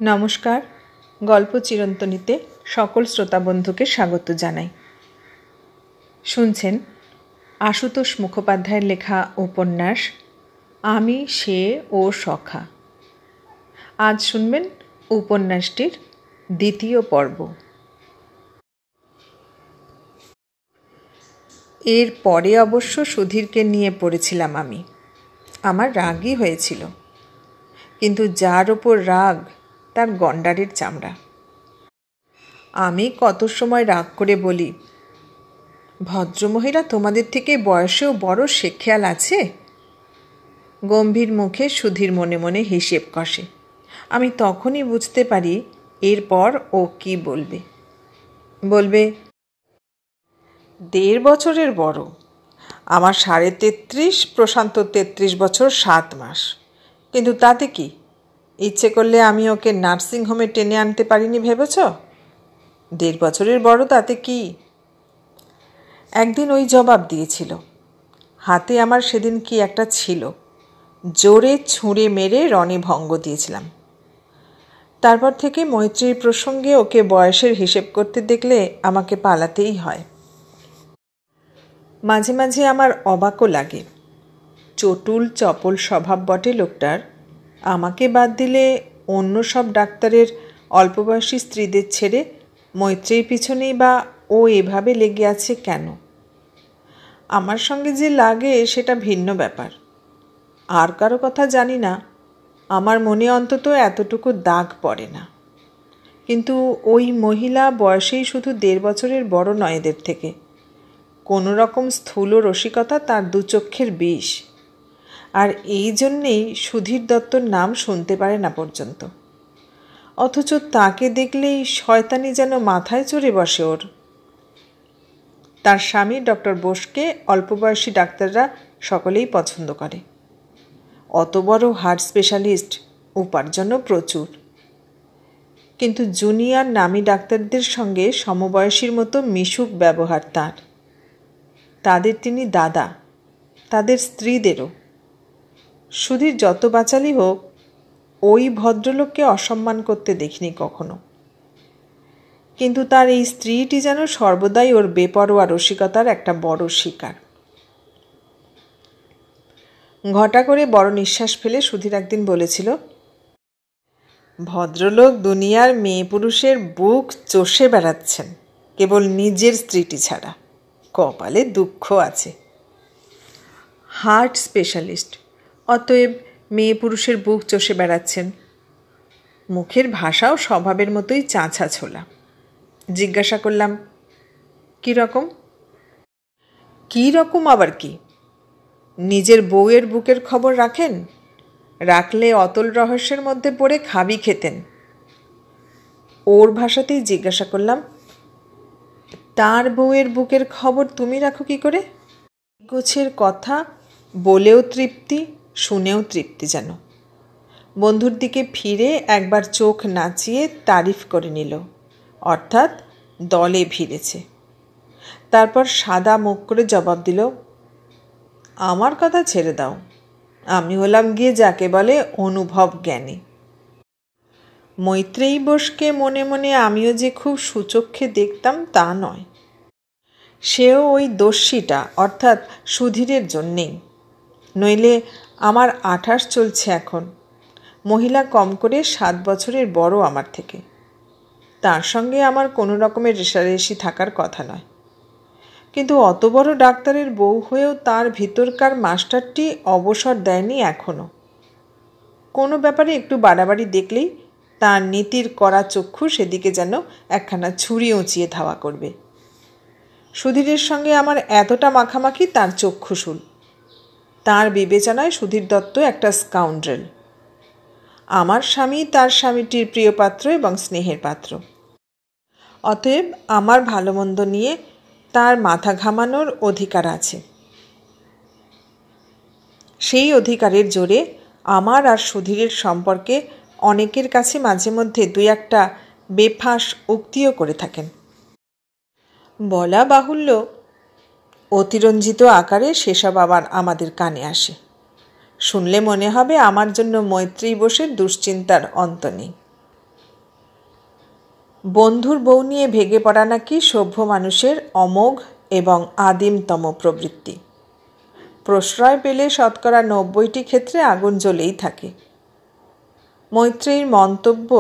নমস্কার। গল্প চিরন্তনীতে সকল শ্রোতা বন্ধুকে স্বাগত জানাই। শুনছেন আশুতোষ মুখোপাধ্যায়ের লেখা উপন্যাস আমি, সে ও সখা। আজ শুনবেন উপন্যাসটির দ্বিতীয় পর্ব। এর পরে অবশ্য সুধীরকে নিয়ে পড়েছিলাম আমি। আমার রাগই হয়েছিল, কিন্তু যার ওপর রাগ তার গন্ডারের চামড়া। আমি কত সময় রাগ করে বলি, ভদ্রমহিলা তোমাদের থেকে বয়সেও বড়, সে খেয়াল আছে? গম্ভীর মুখে সুধীর মনে মনে হিসেব কষে। আমি তখনই বুঝতে পারি এরপর ও কি বলবে। বলবে, 1.5 বছরের বড়। আমার 33.5, প্রশান্ত 33 বছর 7 মাস। কিন্তু তাতে কি? ইচ্ছে করলে আমি ওকে নার্সিংহোমে টেনে আনতে পারিনি ভেবেছ? 1.5 বছরের বড়, তাতে কি? একদিন ওই জবাব দিয়েছিল। হাতে আমার সেদিন কি একটা ছিল, জোরে ছুঁড়ে মেরে রণে ভঙ্গ দিয়েছিলাম। তারপর থেকে মৈত্রীর প্রসঙ্গে ওকে বয়সের হিসেব করতে দেখলে আমাকে পালাতেই হয়। মাঝে মাঝে আমার অবাকও লাগে। চটুল চপল স্বভাব বটে লোকটার, আমাকে বাদ দিলে অন্য সব ডাক্তারের অল্পবয়সী স্ত্রীদের ছেড়ে মৈত্রীর পিছনেই বা ও এভাবে লেগে আছে কেন? আমার সঙ্গে যে লাগে সেটা ভিন্ন ব্যাপার। আর কারো কথা জানি না, আমার মনে অন্তত এতটুকু দাগ পড়ে না। কিন্তু ওই মহিলা বয়সেই শুধু 1.5 বছরের বড় নয় এদের থেকে। কোনো রকম স্থূল রসিকতা তার দু চক্ষের বিষ। আর এই জন্যেই সুধীর দত্তর নাম শুনতে পারে না পর্যন্ত। অথচ তাকে দেখলেই শয়তানি যেন মাথায় চড়ে বসে ওর। তার স্বামী ডক্টর বোসকে অল্পবয়সী ডাক্তাররা সকলেই পছন্দ করে। অত বড় হার্ট স্পেশালিস্ট, উপার্জনও প্রচুর। কিন্তু জুনিয়র নামী ডাক্তারদের সঙ্গে সমবয়সীর মতো মিশুক ব্যবহার তার। তাদের তিনি দাদা, তাদের স্ত্রীদেরও। সুধীর যত বাচালি হোক, ওই ভদ্রলোককে অসম্মান করতে দেখিনি কখনো। কিন্তু তার এই স্ত্রীটি যেন সর্বদাই ওর বেপরোয়া রসিকতার একটা বড় শিকার। ঘটা করে বড় নিঃশ্বাস ফেলে সুধীর একদিন বলেছিল, ভদ্রলোক দুনিয়ার মেয়ে পুরুষের বুক চষে বেড়াচ্ছেন, কেবল নিজের স্ত্রীটি ছাড়া। কপালে দুঃখ আছে। হার্ট স্পেশালিস্ট, অতএব মেয়ে পুরুষের বুক চষে বেড়াচ্ছেন। মুখের ভাষাও স্বভাবের মতোই চাঁচা ছোলা। জিজ্ঞাসা করলাম, কী রকম? কী রকম আবার কি? নিজের বউয়ের বুকের খবর রাখেন? রাখলে অতল রহস্যের মধ্যে পড়ে খাবি খেতেন। ওর ভাষাতেই জিজ্ঞাসা করলাম, তার বউয়ের বুকের খবর তুমি রাখো কী করে? গোছের কথা বলেও তৃপ্তি, শুনেও তৃপ্তি যেন। বন্ধুর দিকে ফিরে একবার চোখ নাচিয়ে তারিফ করে নিল, অর্থাৎ দলে ভিড়েছে। তারপর সাদা মুখ করে জবাব দিল, আমার কথা ছেড়ে দাও, আমি হলাম গিয়ে যাকে বলে অনুভব জ্ঞানী। মৈত্রেয়ী বোসকে মনে মনে আমিও যে খুব সুচক্ষে দেখতাম তা নয়। সেও ওই দস্যিটা অর্থাৎ সুধীরের জন্যেই। নইলে আমার 28 চলছে এখন। মহিলা কম করে 7 বছরের বড় আমার থেকে। তার সঙ্গে আমার কোনো রকমের রেষারেষি থাকার কথা নয়। কিন্তু অত বড় ডাক্তারের বউ হয়েও তার ভিতরকার মাস্টারটি অবসর দেয়নি এখনও। কোনো ব্যাপারে একটু বাড়াবাড়ি দেখলেই তার নীতির কড়া চক্ষু সেদিকে যেন একখানা ছুরি উঁচিয়ে ধাওয়া করবে। সুধীরের সঙ্গে আমার এতটা মাখামাখি তার চক্ষুশূল। তার বিবেচনায় সুধীর দত্ত একটা স্কাউন্ড্রেল। আমার স্বামী তার স্বামীটির প্রিয় পাত্র এবং স্নেহের পাত্র। অতএব আমার ভালো মন্দ নিয়ে তার মাথা ঘামানোর অধিকার আছে। সেই অধিকারের জোরে আমার আর সুধীরের সম্পর্কে অনেকের কাছে মাঝে মধ্যে 2-1টা বেফাঁস উক্তিও করে থাকেন। বলা বাহুল্য, অতিরঞ্জিত আকারে সেসব আবার আমাদের কানে আসে। শুনলে মনে হবে আমার জন্য মৈত্রেয়ী বোসের দুশ্চিন্তার অন্ত নেই। বন্ধুর বউ নিয়ে ভেগে পড়া নাকি সভ্য মানুষের অমোঘ এবং আদিমতম প্রবৃত্তি। প্রশ্রয় পেলে 90% ক্ষেত্রে আগুন জ্বলেই থাকে। মৈত্রেয়ীর মন্তব্য,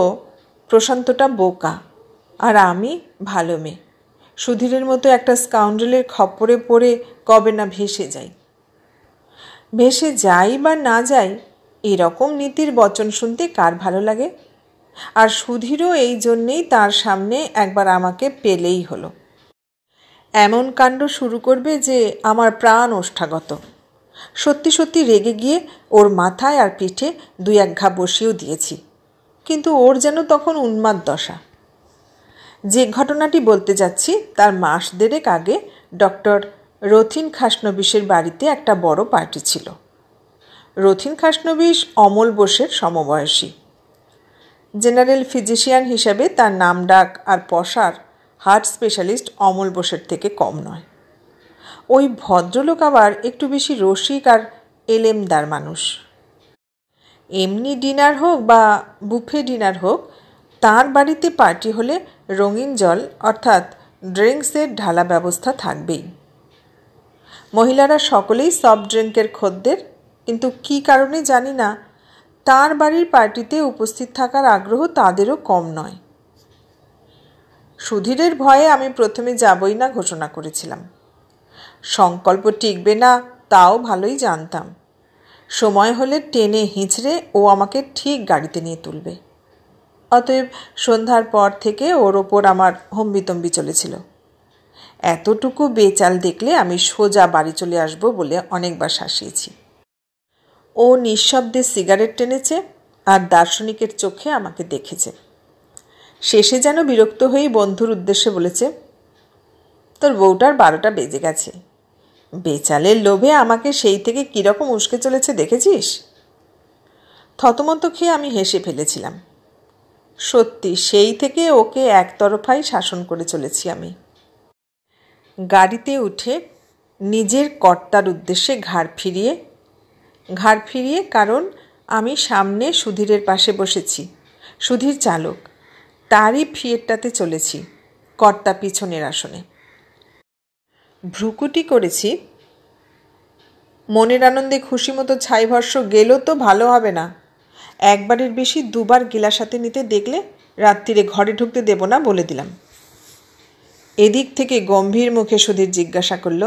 প্রশান্তটা বোকা আর আমি ভালো মেয়ে, সুধীরের মতো একটা স্কাউন্ডেলের খপ্পরে পড়ে কবে না ভেসে যাই। ভেসে যাই বা না যাই, এরকম নীতির বচন শুনতে কার ভালো লাগে? আর সুধীরও এই জন্যেই তার সামনে একবার আমাকে পেলেই হলো। এমন কাণ্ড শুরু করবে যে আমার প্রাণ ওষ্ঠাগত। সত্যি সত্যি রেগে গিয়ে ওর মাথায় আর পিঠে 2-1 ঘা বসিয়েও দিয়েছি, কিন্তু ওর যেন তখন উন্মাদ দশা। যে ঘটনাটি বলতে যাচ্ছি তার মাস 1.5 আগে ডক্টর রথিন খাসনবিশের বাড়িতে একটা বড় পার্টি ছিল। রথিন খাসনবিশ অমল বোসের সমবয়সী। জেনারেল ফিজিশিয়ান হিসাবে তার নামডাক আর পসার হার্ট স্পেশালিস্ট অমল বোসের থেকে কম নয়। ওই ভদ্রলোক আবার একটু বেশি রসিক আর এলেমদার মানুষ। এমনি ডিনার হোক বা বুফে ডিনার হোক, তার বাড়িতে পার্টি হলে রঙিন জল অর্থাৎ ড্রিঙ্কসের ঢালা ব্যবস্থা থাকবেই। মহিলারা সকলেই সফট ড্রিঙ্কের খদ্দের, কিন্তু কী কারণে জানি না তার বাড়ির পার্টিতে উপস্থিত থাকার আগ্রহ তাদেরও কম নয়। সুধীরের ভয়ে আমি প্রথমে যাবই না ঘোষণা করেছিলাম। সংকল্প টিকবে না তাও ভালোই জানতাম। সময় হলে টেনে হিঁচড়ে ও আমাকে ঠিক গাড়িতে নিয়ে তুলবে। অতএব সন্ধ্যার পর থেকে ওর ওপর আমার হম্বিতম্বি চলেছিল। এতটুকু বেচাল দেখলে আমি সোজা বাড়ি চলে আসব বলে অনেকবার শাসিয়েছি। ও নিঃশব্দে সিগারেট টেনেছে আর দার্শনিকের চোখে আমাকে দেখেছে। শেষে যেন বিরক্ত হয়েই বন্ধুর উদ্দেশ্যে বলেছে, তোর বউটার 12টা বেজে গেছে। বেচালের লোভে আমাকে সেই থেকে কীরকম উস্কে চলেছে দেখেছিস? থতমত খেয়ে আমি হেসে ফেলেছিলাম। সত্যি সেই থেকে ওকে একতরফাই শাসন করে চলেছি আমি। গাড়িতে উঠে নিজের কর্তার উদ্দেশ্যে ঘাড় ফিরিয়ে কারণ আমি সামনে সুধীরের পাশে বসেছি, সুধীর চালক, তারই ফিয়েটটাতে চলেছি, কর্তা পিছনের আসনে। ভ্রুকুটি করেছি, মনের আনন্দে খুশি মতো ছাইভস্য গেলেও তো ভালো হবে না। একবারের বেশি 2 বার গিলাস হাতে নিতে দেখলে রাত্রিরে ঘরে ঢুকতে দেব না বলে দিলাম। এদিক থেকে গম্ভীর মুখে সুধীর জিজ্ঞাসা করল,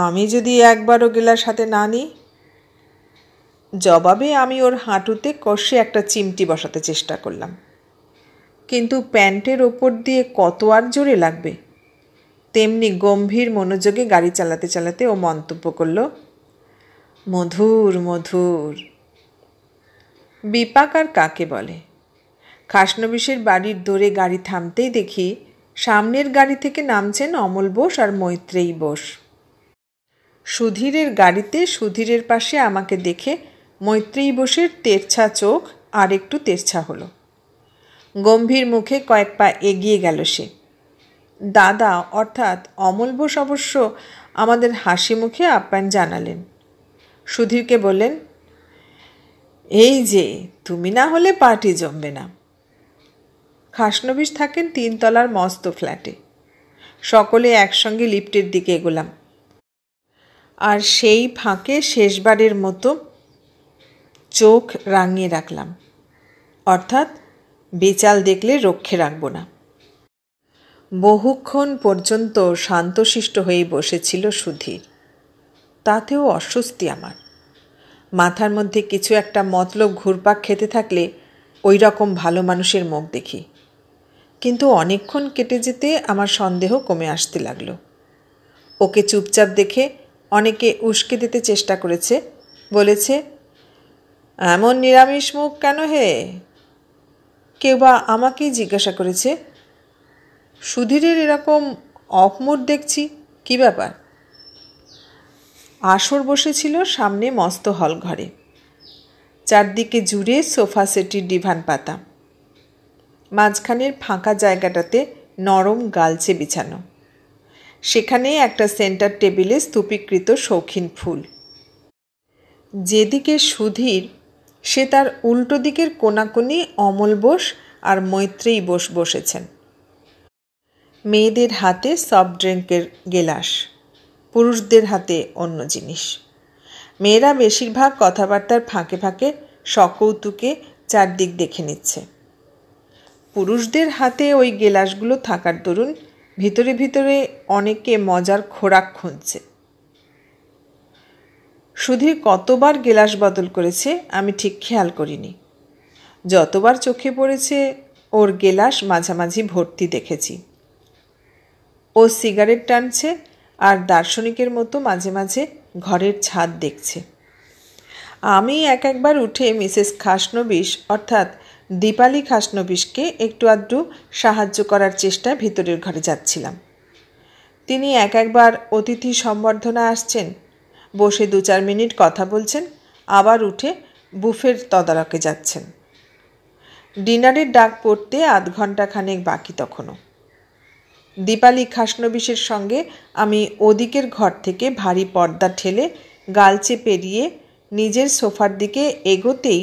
আমি যদি একবারও গিলাস হাতে না নিই? জবাবে আমি ওর হাঁটুতে কষে একটা চিমটি বসাতে চেষ্টা করলাম, কিন্তু প্যান্টের ওপর দিয়ে কত আর জোরে লাগবে। তেমনি গম্ভীর মনোযোগে গাড়ি চালাতে চালাতে ও মন্তব্য করল, মধুর মধুর। বিপাক আর কাকে বলে? খাসনবিশের বাড়ির দৌড়ে গাড়ি থামতেই দেখি সামনের গাড়ি থেকে নামছেন অমল বোস আর মৈত্রেয়ী বোস। সুধীরের গাড়িতে সুধীরের পাশে আমাকে দেখে মৈত্রেয়ী বোসের তেরছা চোখ আর একটু তেরছা হলো। গম্ভীর মুখে কয়েক পা এগিয়ে গেল সে। দাদা অর্থাৎ অমল বোস অবশ্য আমাদের হাসি মুখে আপ্যায়ন জানালেন। সুধীরকে বললেন, এই যে তুমি না হলে পার্টি জমবে না। খাসনবিশ থাকেন 3 তলার মস্ত ফ্ল্যাটে। সকলে একসঙ্গে লিফটের দিকে এগোলাম। আর সেই ফাঁকে শেষবারের মতো চোখ রাঙিয়ে রাখলাম, অর্থাৎ বেচাল দেখলে রক্ষে রাখব না। বহুক্ষণ পর্যন্ত শান্তশিষ্ট হয়ে বসেছিল সুধীর। তাতেও অস্বস্তি আমার। মাথার মধ্যে কিছু একটা মতলব ঘুরপাক খেতে থাকলে ওই রকম ভালো মানুষের মুখ দেখি, কিন্তু অনেকক্ষণ কেটে যেতে আমার সন্দেহ কমে আসতে লাগলো। ওকে চুপচাপ দেখে অনেকে উস্কে দিতে চেষ্টা করেছে, বলেছে, এমন নিরামিষ মুখ কেন হে? কেউ বা আমাকেই জিজ্ঞাসা করেছে, সুধীরের এরকম অফমুড দেখছি, কী ব্যাপার? আসর বসেছিল সামনে মস্ত হল ঘরে। চারদিকে জুড়ে সোফা সেটির ডিভান পাতা। মাঝখানের ফাঁকা জায়গাটাতে নরম গালচে বিছানো। সেখানে একটা সেন্টার টেবিলে স্তূপীকৃত শৌখিন ফুল। যেদিকে সুধীর, সে তার উল্টো দিকের কোনাকুনি অমল বোস আর মৈত্রেয়ী বসেছেন। মেয়েদের হাতে সফট ড্রিঙ্কের গেলাস, পুরুষদের হাতে অন্য জিনিস। মেয়েরা বেশিরভাগ কথাবার্তার ফাঁকে ফাঁকে সকৌতুকে চারদিক দেখে নিচ্ছে। পুরুষদের হাতে ওই গেলাসগুলো থাকার দরুন ভিতরে ভিতরে অনেকে মজার খোরাক খুঁজছে। সুধীর কতবার গেলাস বদল করেছে আমি ঠিক খেয়াল করিনি। যতবার চোখে পড়েছে ওর গেলাস মাঝামাঝি ভর্তি দেখেছি। ও সিগারেট টানছে আর দার্শনিকের মতো মাঝে মাঝে ঘরের ছাদ দেখছে। আমি একবার উঠে মিসেস খাসনবিশ অর্থাৎ দীপালি খাসনবিশকে একটু আধটু সাহায্য করার চেষ্টায় ভিতরের ঘরে যাচ্ছিলাম। তিনি একবার অতিথি সম্বর্ধনা আসছেন, বসে 2-4 মিনিট কথা বলছেন, আবার উঠে বুফের তদারকে যাচ্ছেন। ডিনারের ডাক পড়তে 1/2 ঘণ্টা খানেক বাকি তখনও। দীপালি খাসনবিশের সঙ্গে আমি ওদিকের ঘর থেকে ভারী পর্দা ঠেলে গালচে পেরিয়ে নিজের সোফার দিকে এগোতেই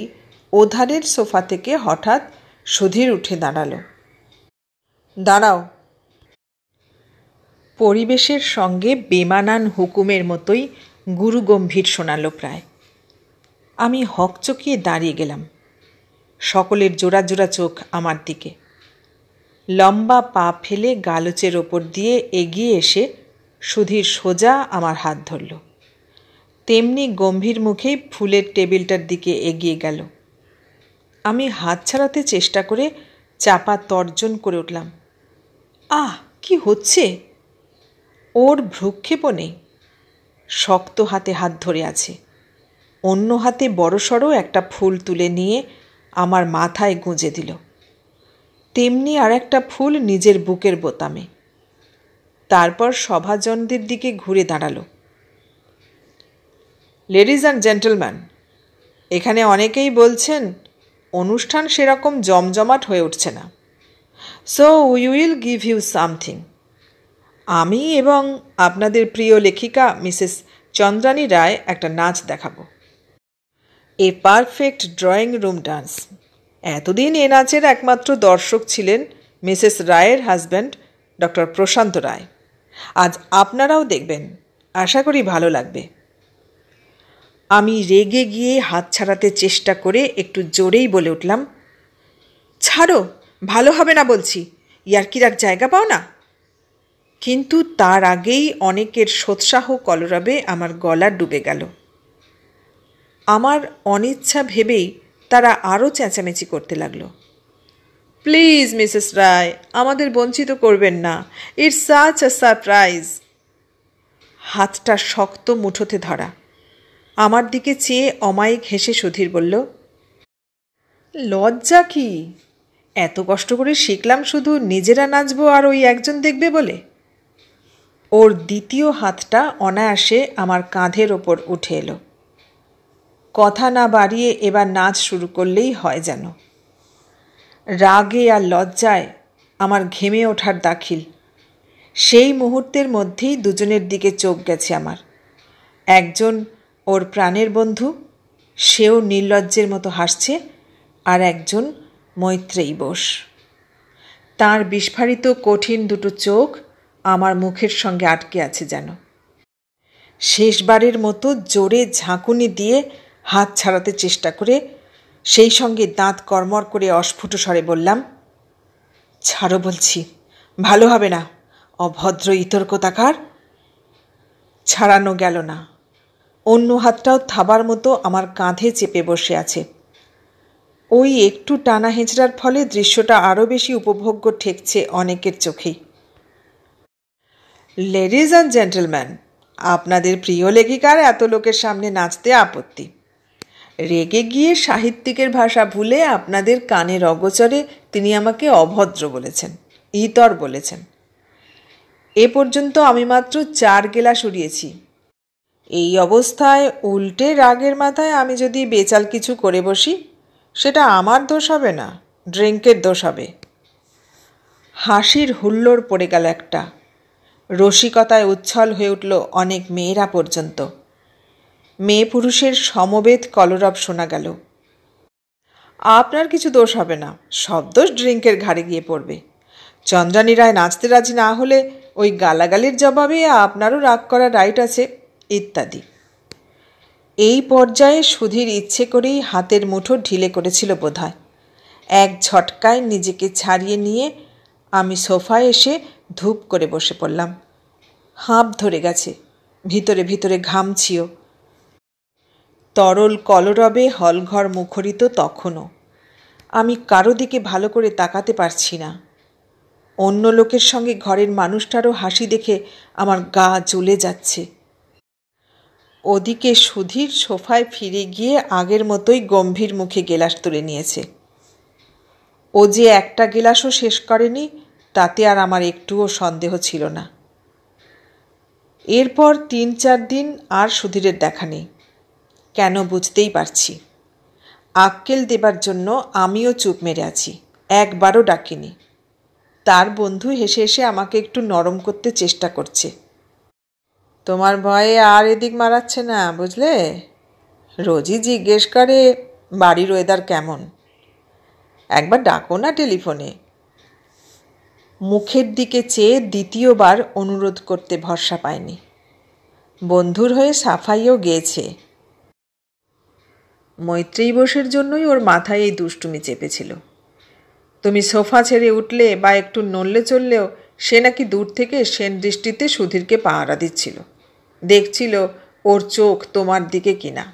ওধারের সোফা থেকে হঠাৎ সুধীর উঠে দাঁড়ালো। দাঁড়াও। পরিবেশের সঙ্গে বেমানান হুকুমের মতোই গুরুগম্ভীর শোনালো প্রায়। আমি হকচকিয়ে দাঁড়িয়ে গেলাম। সকলের জোড়া জোড়া চোখ আমার দিকে। লম্বা পা ফেলে গালচের ওপর দিয়ে এগিয়ে এসে সুধীর সোজা আমার হাত ধরল। তেমনি গম্ভীর মুখেই ফুলের টেবিলটার দিকে এগিয়ে গেল। আমি হাত ছাড়াতে চেষ্টা করে চাপা তর্জন করে উঠলাম, আহ, কি হচ্ছে? ওর ভ্রুক্ষেপও নেই। শক্ত হাতে হাত ধরে আছে। অন্য হাতে বড়সড় একটা ফুল তুলে নিয়ে আমার মাথায় গুঁজে দিল। তেমনি আর একটা ফুল নিজের বুকের বোতামে। তারপর সভাজনদের দিকে ঘুরে দাঁড়ালো। লেডিজ অ্যান্ড জেন্টলম্যান, এখানে অনেকেই বলছেন অনুষ্ঠান সেরকম জমজমাট হয়ে উঠছে না। So we will give you something. আমি এবং আপনাদের প্রিয় লেখিকা মিসেস চন্দ্রানী রায় একটা নাচ দেখাবো। এ পারফেক্ট ড্রয়িং রুম ডান্স। এতদিন এ নাচের একমাত্র দর্শক ছিলেন মিসেস রায়ের হাজব্যান্ড ডক্টর প্রশান্ত রায়। আজ আপনারাও দেখবেন, আশা করি ভালো লাগবে। আমি রেগে গিয়ে হাত ছাড়াতে চেষ্টা করে একটু জোরেই বলে উঠলাম, ছাড়ো, ভালো হবে না বলছি, ইয়ার্কির জায়গা পাও না। কিন্তু তার আগেই অনেকের সোৎসাহ কলরবে আমার গলা ডুবে গেল। আমার অনিচ্ছা ভেবেই তারা আরও চেঁচামেচি করতে লাগলো। প্লিজ মিসেস রায়, আমাদের বঞ্চিত করবেন না, ইটস সাচ আ সারপ্রাইজ। হাতটা শক্ত মুঠোতে ধরা। আমার দিকে চেয়ে অমায়িক হেসে সুধীর বলল, লজ্জা কি? এত কষ্ট করে শিখলাম শুধু নিজেরা নাচবো আর ওই একজন দেখবে বলে। ওর দ্বিতীয় হাতটা অনায়াসে আমার কাঁধের ওপর উঠে এলো। কথা না বাড়িয়ে এবার নাচ শুরু করলেই হয় যেন। রাগে আর লজ্জায় আমার ঘেমে ওঠার দাখিল। সেই মুহূর্তের মধ্যেই দুজনের দিকে চোখ গেছে আমার। একজন ওর প্রাণের বন্ধু, সেও নির্লজ্জের মতো হাসছে, আর একজন মৈত্রেয়ী বোস। তাঁর বিস্ফারিত কঠিন দুটো চোখ আমার মুখের সঙ্গে আটকে আছে যেন। শেষবারের মতো জোরে ঝাঁকুনি দিয়ে হাত ছাড়াতে চেষ্টা করে সেই সঙ্গে দাঁত কড়মড় করে অস্ফুট স্বরে বললাম, ছাড়ো বলছি, ভালো হবে না, অভদ্র ইতর কোথাকার। ছাড়ানো গেল না। অন্য হাতটাও থাবার মতো আমার কাঁধে চেপে বসে আছে। ওই একটু টানা হেঁচড়ার ফলে দৃশ্যটা আরও বেশি উপভোগ্য ঠেকছে অনেকের চোখেই। লেডিজ অ্যান্ড জেন্টলম্যান, আপনাদের প্রিয় লেখিকার এত লোকের সামনে নাচতে আপত্তি। রেগে গিয়ে সাহিত্যিকের ভাষা ভুলে আপনাদের কানের অগোচরে তিনি আমাকে অভদ্র বলেছেন, ইতর বলেছেন। এ পর্যন্ত আমি মাত্র 4 গেলাস উড়িয়েছি। এই অবস্থায় উল্টে রাগের মাথায় আমি যদি বেচাল কিছু করে বসি, সেটা আমার দোষ হবে না, ড্রিঙ্কের দোষ হবে। হাসির হুল্লোড় পড়ে গেল একটা। রসিকতায় উচ্ছল হয়ে উঠল অনেক মেয়েরা পর্যন্ত। মেয়ে পুরুষের সমবেত কলরব শোনা গেল। আপনার কিছু দোষ হবে না, সব দোষ ড্রিঙ্কের ঘাড়ে গিয়ে পড়বে। চন্দ্রানী রায় নাচতে রাজি না হলে ওই গালাগালির জবাবে আপনারও রাগ করার রাইট আছে, ইত্যাদি। এই পর্যায়ে সুধীর ইচ্ছে করেই হাতের মুঠো ঢিলে করেছিল বোধহয়। এক ঝটকায় নিজেকে ছাড়িয়ে নিয়ে আমি সোফায় এসে ধূপ করে বসে পড়লাম। হাঁপ ধরে গেছে, ভিতরে ভিতরে ঘামছিও। তরল কলরবে হলঘর মুখরিত তখনও। আমি কারো দিকে ভালো করে তাকাতে পারছি না। অন্য লোকের সঙ্গে ঘরের মানুষটারও হাসি দেখে আমার গা জ্বলে যাচ্ছে। ওদিকে সুধীর সোফায় ফিরে গিয়ে আগের মতোই গম্ভীর মুখে গেলাস তুলে নিয়েছে। ও যে একটা গেলাসও শেষ করেনি তাতে আর আমার একটুও সন্দেহ ছিল না। এরপর ৩-৪ দিন আর সুধীরের দেখা নেই। কেন বুঝতেই পারছি। আক্কেল দেবার জন্য আমিও চুপ মেরে আছি, একবারও ডাকিনি। তার বন্ধু হেসে হেসে আমাকে একটু নরম করতে চেষ্টা করছে। তোমার ভয়ে আর এদিক মারাচ্ছে না, বুঝলে? রোজই জিজ্ঞেস করে বাড়ির ওয়েদার কেমন। একবার ডাকো না টেলিফোনে। মুখের দিকে চেয়ে দ্বিতীয়বার অনুরোধ করতে ভরসা পায়নি। বন্ধুর হয়ে সাফাইও গেয়েছে। মৈত্রেয়ী বোসের জন্যই ওর মাথায় এই দুষ্টুমি চেপেছিল। তুমি সোফা ছেড়ে উঠলে বা একটু নড়লে চললেও সে নাকি দূর থেকে সেন দৃষ্টিতে সুধীরকে পাহারা দিচ্ছিল, দেখছিল ওর চোখ তোমার দিকে কিনা।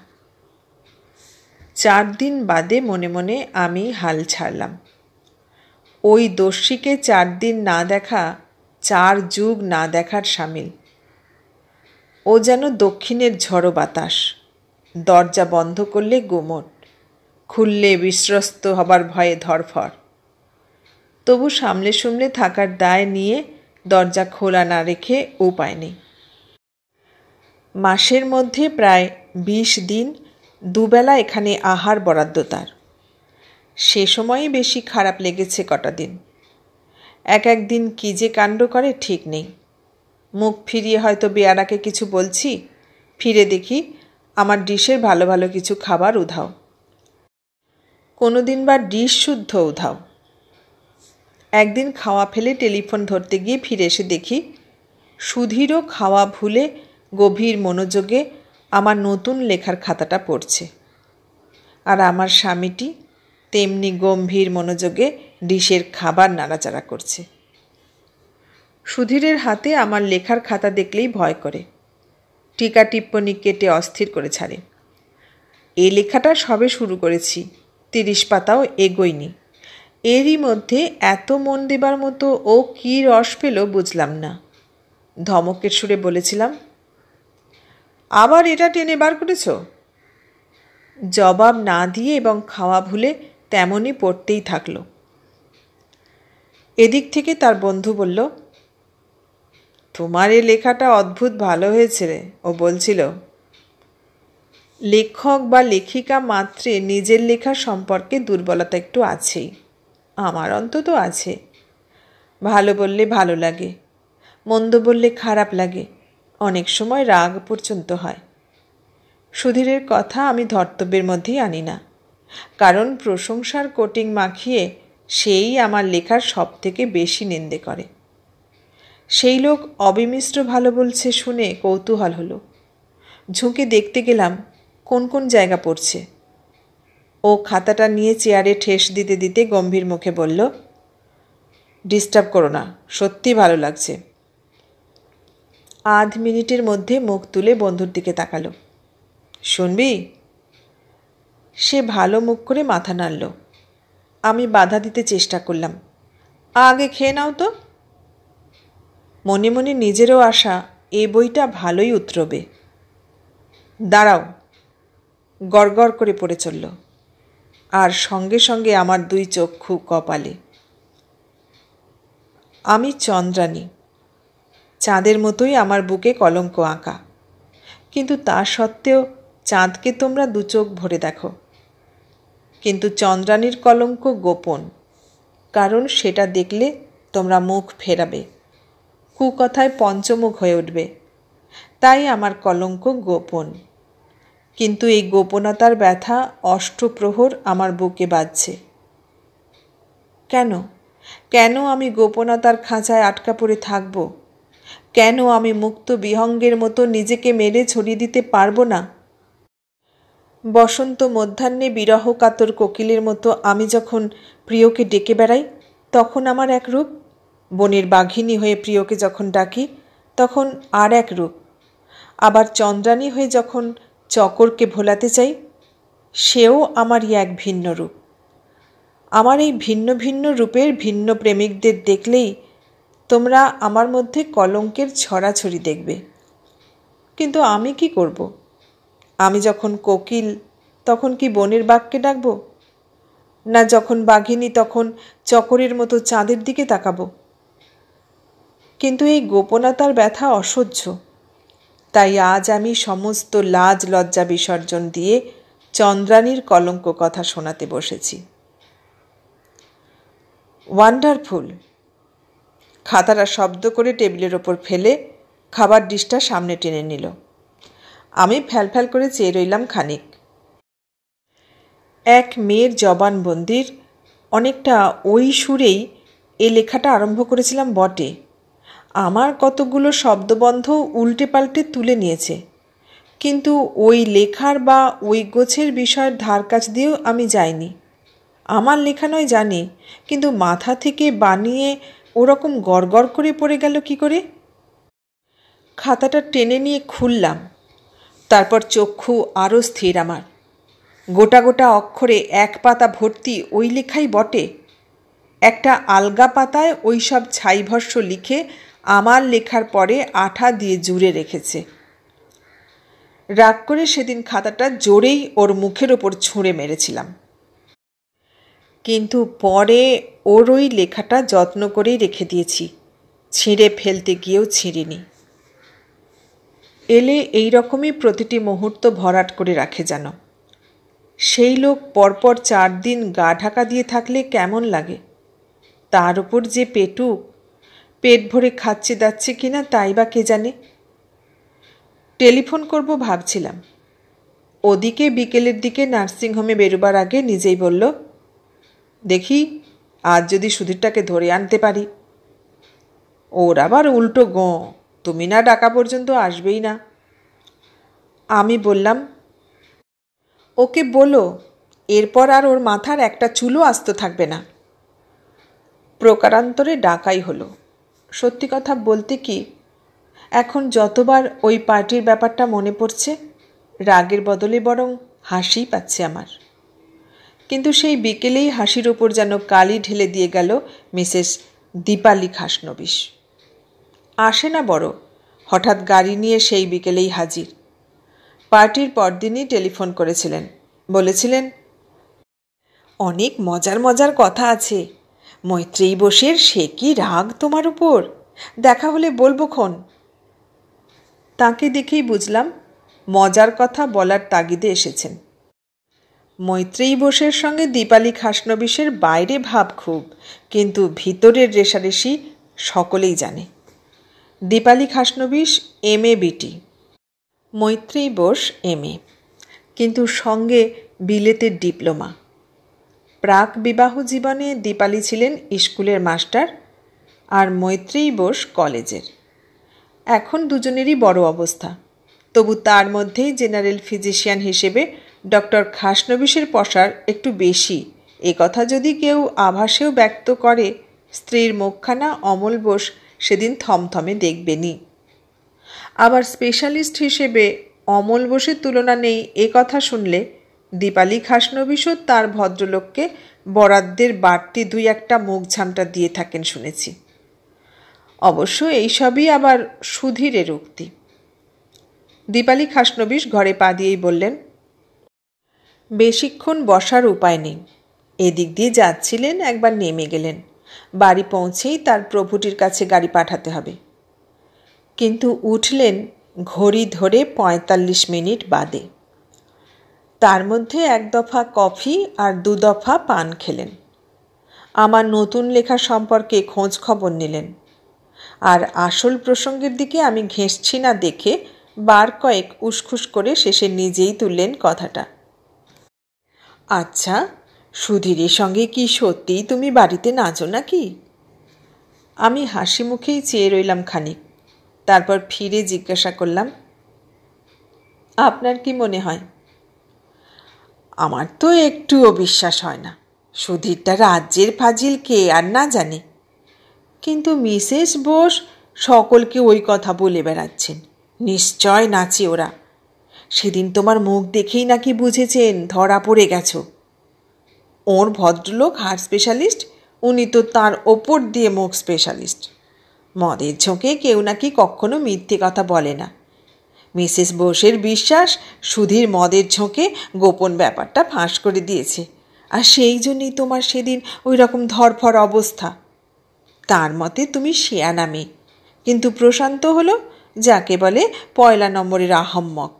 4 দিন বাদে মনে মনে আমি হাল ছাড়লাম। ওই দস্যিকে 4 দিন না দেখা 4 যুগ না দেখার সামিল। ও যেন দক্ষিণের ঝড়ো বাতাস, দরজা বন্ধ করলে গুমট, খুললে বিশ্বস্ত হবার ভয়ে ধরফর। তবু সামলে সামলে থাকার দায় নিয়ে দরজা খোলা না রেখে উপায় নেই। মাসের মধ্যে প্রায় 20 দিন দুবেলা এখানে আহার বরাদ্দ তার। সে সময়ই বেশি খারাপ লেগেছে কটা দিন। এক দিন কী যে কাণ্ড করে ঠিক নেই। মুখ ফিরিয়ে হয়তো বেয়ারাকে কিছু বলছি, ফিরে দেখি আমার ডিশের ভালো ভালো কিছু খাবার উধাও। কোনো দিন বা ডিশ শুদ্ধ উধাও। একদিন খাওয়া ফেলে টেলিফোন ধরতে গিয়ে ফিরে এসে দেখি সুধীরও খাওয়া ভুলে গভীর মনোযোগে আমার নতুন লেখার খাতাটা পড়ছে, আর আমার স্বামীটি তেমনি গম্ভীর মনোযোগে ডিশের খাবার নাড়াচাড়া করছে। সুধীরের হাতে আমার লেখার খাতা দেখলেই ভয় করে, টিকা টিপ্পনি কেটে অস্থির করে ছাড়ে। এই লেখাটা সবে শুরু করেছি, 30 পাতাও এগোয়নি। এরই মধ্যে এত মন দেবার মতো ও কী রস পেল বুঝলাম না। ধমকের সুরে বলেছিলাম, আবার এটা টেনে বার করেছ? জবাব না দিয়ে এবং খাওয়া ভুলে তেমনই পড়তেই থাকল। এদিক থেকে তার বন্ধু বলল, তোমার এই লেখাটা অদ্ভুত ভালো হয়েছে রে। ও বলছিল, লেখক বা লেখিকা মাত্রে নিজের লেখা সম্পর্কে দুর্বলতা একটু আছেই, আমার অন্তত আছে। ভালো বললে ভালো লাগে, মন্দ বললে খারাপ লাগে, অনেক সময় রাগ পর্যন্ত হয়। সুধীরের কথা আমি ধর্তব্যের মধ্যেই আনি না, কারণ প্রশংসার কোটিং মাখিয়ে সেই আমার লেখার সব থেকে বেশি নিন্দে করে। সেই লোক অবিমিশ্র ভালো বলছে শুনে কৌতূহল হলো। ঝুঁকে দেখতে গেলাম কোন কোন জায়গা পড়ছে। ও খাতাটা নিয়ে চেয়ারে ঠেস দিতে দিতে গম্ভীর মুখে বলল, ডিস্টার্ব করো না, সত্যি ভালো লাগছে। আধ মিনিটের মধ্যে মুখ তুলে বন্ধুর দিকে তাকালো। শুনবি? সে ভালো মুখ করে মাথা নাড়ল। আমি বাধা দিতে চেষ্টা করলাম, আগে খেয়ে নাও তো। মনে মনে নিজেরও আশা এ বইটা ভালোই উতরবে। দাঁড়াও, গড়গড় করে পড়ে চলল, আর সঙ্গে সঙ্গে আমার 2 চক্ষু কপালে। আমি চন্দ্রানী, চাঁদের মতোই আমার বুকে কলঙ্ক আঁকা, কিন্তু তা সত্ত্বেও চাঁদকে তোমরা 2 চোখ ভরে দেখো। কিন্তু চন্দ্রানীর কলঙ্ক গোপন, কারণ সেটা দেখলে তোমরা মুখ ফেরাবে, কুকথায় পঞ্চমুখ হয়ে উঠবে। তাই আমার কলঙ্ক গোপন, কিন্তু এই গোপনতার ব্যথা অষ্টপ্রহর আমার বুকে বাজছে। কেন কেন আমি গোপনতার খাঁচায় আটকা পড়ে থাকব? কেন আমি মুক্ত বিহঙ্গের মতো নিজেকে মেরে ছড়িয়ে দিতে পারবো না? বসন্ত মধ্যাহ্নে বিরহ কাতর কোকিলের মতো আমি যখন প্রিয়কে ডেকে বেড়াই তখন আমার এক রূপ, বনের বাঘিনী হয়ে প্রিয়কে যখন ডাকি তখন আর এক রূপ, আবার চন্দ্রানী হয়ে যখন চকরকে ভোলাতে চাই সেও আমারই এক ভিন্ন রূপ। আমার এই ভিন্ন ভিন্ন রূপের ভিন্ন প্রেমিকদের দেখলেই তোমরা আমার মধ্যে কলঙ্কের ছড়াছড়ি দেখবে। কিন্তু আমি কি করব? আমি যখন কোকিল তখন কি বনের বাঘকে ডাকব? না যখন বাঘিনী তখন চকরের মতো চাঁদের দিকে তাকাবো? কিন্তু এই গোপনতার ব্যথা অসহ্য। তাই আজ আমি সমস্ত লাজ লজ্জা বিসর্জন দিয়ে চন্দ্রানীর কলঙ্ক কথা শোনাতে বসেছি। ওয়ান্ডারফুল। খাতাটা শব্দ করে টেবিলের ওপর ফেলে খাবার ডিশটা সামনে টেনে নিল। আমি ফ্যালফ্যাল করে চেয়ে রইলাম খানিক। এক মেয়ের জবানবন্দির অনেকটা ওই সুরেই এ লেখাটা আরম্ভ করেছিলাম বটে। আমার কতগুলো শব্দবন্ধ উল্টে পাল্টে তুলে নিয়েছে, কিন্তু ওই লেখার বা ওই গোছের বিষয়ের ধারকাছ দিয়েও আমি যাইনি। আমার লেখা নয় জানি, কিন্তু মাথা থেকে বানিয়ে ওরকম গড়গড় করে পড়ে গেল কি করে? খাতাটা টেনে নিয়ে খুললাম, তারপর চক্ষু আরও স্থির আমার। গোটা গোটা অক্ষরে এক পাতা ভর্তি ওই লেখাই বটে। একটা আলগা পাতায় ওই সব ছাইভস্য লিখে আমার লেখার পরে আঠা দিয়ে জুড়ে রেখেছে। রাগ করে সেদিন খাতাটা জোরেই ওর মুখের ওপর ছুঁড়ে মেরেছিলাম, কিন্তু পরে ওর ওই লেখাটা যত্ন করেই রেখে দিয়েছি, ছিঁড়ে ফেলতে গিয়েও ছিঁড়িনি। এলে এই রকমই প্রতিটি মুহূর্ত ভরাট করে রাখে যেন। সেই লোক পরপর 4 দিন গা ঢাকা দিয়ে থাকলে কেমন লাগে? তার উপর যে পেটুক, পেট ভরে খাচ্ছে দাচ্ছে কিনা তাই বা কে জানে। টেলিফোন করব ভাবছিলাম, ওদিকে বিকেলের দিকে নার্সিংহোমে বেরোবার আগে নিজেই বলল, দেখি আজ যদি সুধীরটাকে ধরে আনতে পারি। ওর আবার উল্টো গোঁ, তুমি না ডাকা পর্যন্ত আসবেই না। আমি বললাম, ওকে বলো এরপর আর ওর মাথার একটা চুলও আস্ত থাকবে না। প্রকারান্তরে ডাকাই হলো। সত্যি কথা বলতে কি, এখন যতবার ওই পার্টির ব্যাপারটা মনে পড়ছে রাগের বদলে বরং হাসিই পাচ্ছে আমার। কিন্তু সেই বিকেলেই হাসির ওপর যেন কালি ঢেলে দিয়ে গেল মিসেস দীপালি খাসনবিশ। আসে না বড়, হঠাৎ গাড়ি নিয়ে সেই বিকেলেই হাজির। পার্টির পরদিনই টেলিফোন করেছিলেন, বলেছিলেন, অনেক মজার মজার কথা আছে। মৈত্রেয়ী বোসের সে কি রাগ তোমার উপর, দেখা হলে বলবো খন। তাকে দেখেই বুঝলাম মজার কথা বলার তাগিদে এসেছেন। মৈত্রেয়ী বোসের সঙ্গে দীপালি খাসনবিশের বাইরে ভাব খুব, কিন্তু ভিতরের রেশারেশি সকলেই জানে। Dipali Khasnabis MA BT, Maitreyi Bose MA, কিন্তু সঙ্গে বিলেতের ডিপ্লোমা। প্রাক বিবাহ জীবনে দীপালি ছিলেন স্কুলের মাস্টার আর মৈত্রেয়ী বোস কলেজের। এখন দুজনেরই বড় অবস্থা, তবু তার মধ্যেই জেনারেল ফিজিশিয়ান হিসেবে ডক্টর খাসনবিশের পসার একটু বেশি, এ কথা যদি কেউ আভাসেও ব্যক্ত করে স্ত্রীর মুখখানা অমল বোস সেদিন থমথমে দেখবেনি। আবার স্পেশালিস্ট হিসেবে অমল বোসের তুলনা নেই এ কথা শুনলে দীপালি খাসনবিশও তার ভদ্রলোককে বরাদ্দের বাড়তি 2-1টা মুখ ঝামটা দিয়ে থাকেন শুনেছি। অবশ্য এইসবই আবার সুধীরের উক্তি। দীপালি খাসনবিশ ঘরে পা দিয়েই বললেন, বেশিক্ষণ বসার উপায় নেই। এদিক দিয়ে যাচ্ছিলেন, একবার নেমে গেলেন, বাড়ি পৌঁছেই তার প্রভুটির কাছে গাড়ি পাঠাতে হবে। কিন্তু উঠলেন ঘড়ি ধরে 45 মিনিট বাদে। তার মধ্যে 1 দফা কফি আর 2 দফা পান খেলেন। আমার নতুন লেখা সম্পর্কে খোঁজ খবর নিলেন। আর আসল প্রসঙ্গের দিকে আমি ঘেঁষছি না দেখে বার কয়েক উসখুস করে শেষে নিজেই তুললেন কথাটা। আচ্ছা, সুধীরের সঙ্গে কি সত্যিই তুমি বাড়িতে নাচো নাকি? আমি হাসি মুখেই চেয়ে রইলাম খানিক, তারপর ফিরে জিজ্ঞাসা করলাম, আপনার কি মনে হয়? আমার তো একটুও বিশ্বাস হয় না। সুধীরটা রাজ্যের ফাজিল কে আর না জানে, কিন্তু মিসেস বোস সকলকে ওই কথা বলে বেড়াচ্ছেন নিশ্চয় নাচে ওরা। সেদিন তোমার মুখ দেখেই নাকি বুঝেছেন ধরা পড়ে গেছ। ওর ভদ্রলোক হার্ট স্পেশালিস্ট, উনি তো তার ওপর দিয়ে মুখ স্পেশালিস্ট। মদের ঝোঁকে কেউ নাকি কখনো মিথ্যে কথা বলে না। মিসেস বোসের বিশ্বাস সুধীর মদের ঝোঁকে গোপন ব্যাপারটা ফাঁস করে দিয়েছে, আর সেই জন্যই তোমার সেদিন ওই রকম ধরফর অবস্থা। তার মতে তুমি শেয়ানা মেয়ে, কিন্তু প্রশান্ত হলো যাকে বলে পয়লা নম্বরের আহম্মক।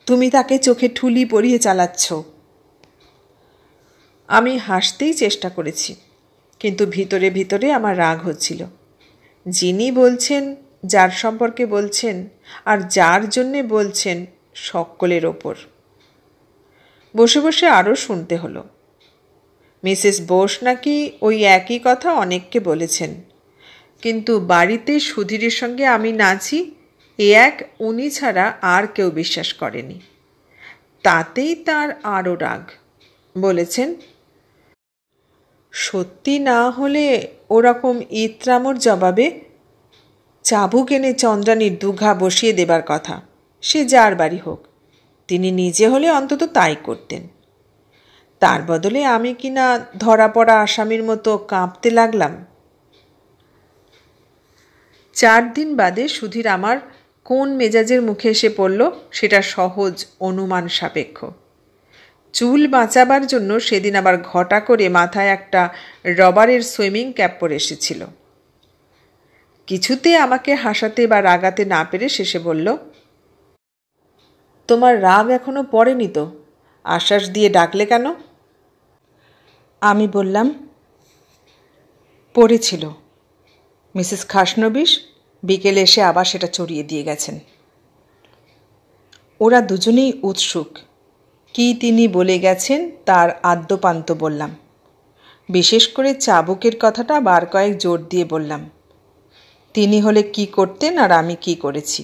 তুমি তাকে চোখে ঠুলি পরিয়ে চালাচ্ছ। আমি হাসতেই চেষ্টা করেছি, কিন্তু ভিতরে ভিতরে আমার রাগ হচ্ছিল। যিনি বলছেন, যার সম্পর্কে বলছেন আর যার জন্যে বলছেন, সকলের ওপর। বসে বসে আরও শুনতে হলো। মিসেস বোস নাকি ওই একই কথা অনেককে বলেছেন, কিন্তু বাড়িতে সুধীরের সঙ্গে আমি নাচি এ এক উনি ছাড়া আর কেউ বিশ্বাস করেনি। তাতেই তার আরও রাগ। বলেছেন, সত্যি না হলে ওরকম ইত্রামোর জবাবে চাবুক এনে চন্দ্রানীর দুঘা বসিয়ে দেবার কথা, সে যার বাড়ি হোক। তিনি নিজে হলে অন্তত তাই করতেন। তার বদলে আমি কিনা ধরা পড়া আসামির মতো কাঁপতে লাগলাম। 4 দিন বাদে সুধীর আমার কোন মেজাজের মুখে এসে পড়ল সেটা সহজ অনুমান সাপেক্ষ। চুল বাঁচাবার জন্য সেদিন আবার ঘটা করে মাথায় একটা রবারের সুইমিং ক্যাপ পরে এসেছিল। কিছুতে আমাকে হাসাতে বা রাগাতে না পেরে শেষে বলল, তোমার রাগ এখনো পড়েনি তো, আশ্বাস দিয়ে ডাকলে কেন? আমি বললাম, পড়েছিল। মিসেস খাসনবিশ বিকেলে এসে আবার সেটা চড়িয়ে দিয়ে গেছেন। ওরা দুজনেই উৎসুক। কি তিনি বলে গেছেন তার আদ্যপান্ত বললাম। বিশেষ করে চাবুকের কথাটা বার কয়েক জোর দিয়ে বললাম। তিনি হলে কি করতেন আর আমি কি করেছি।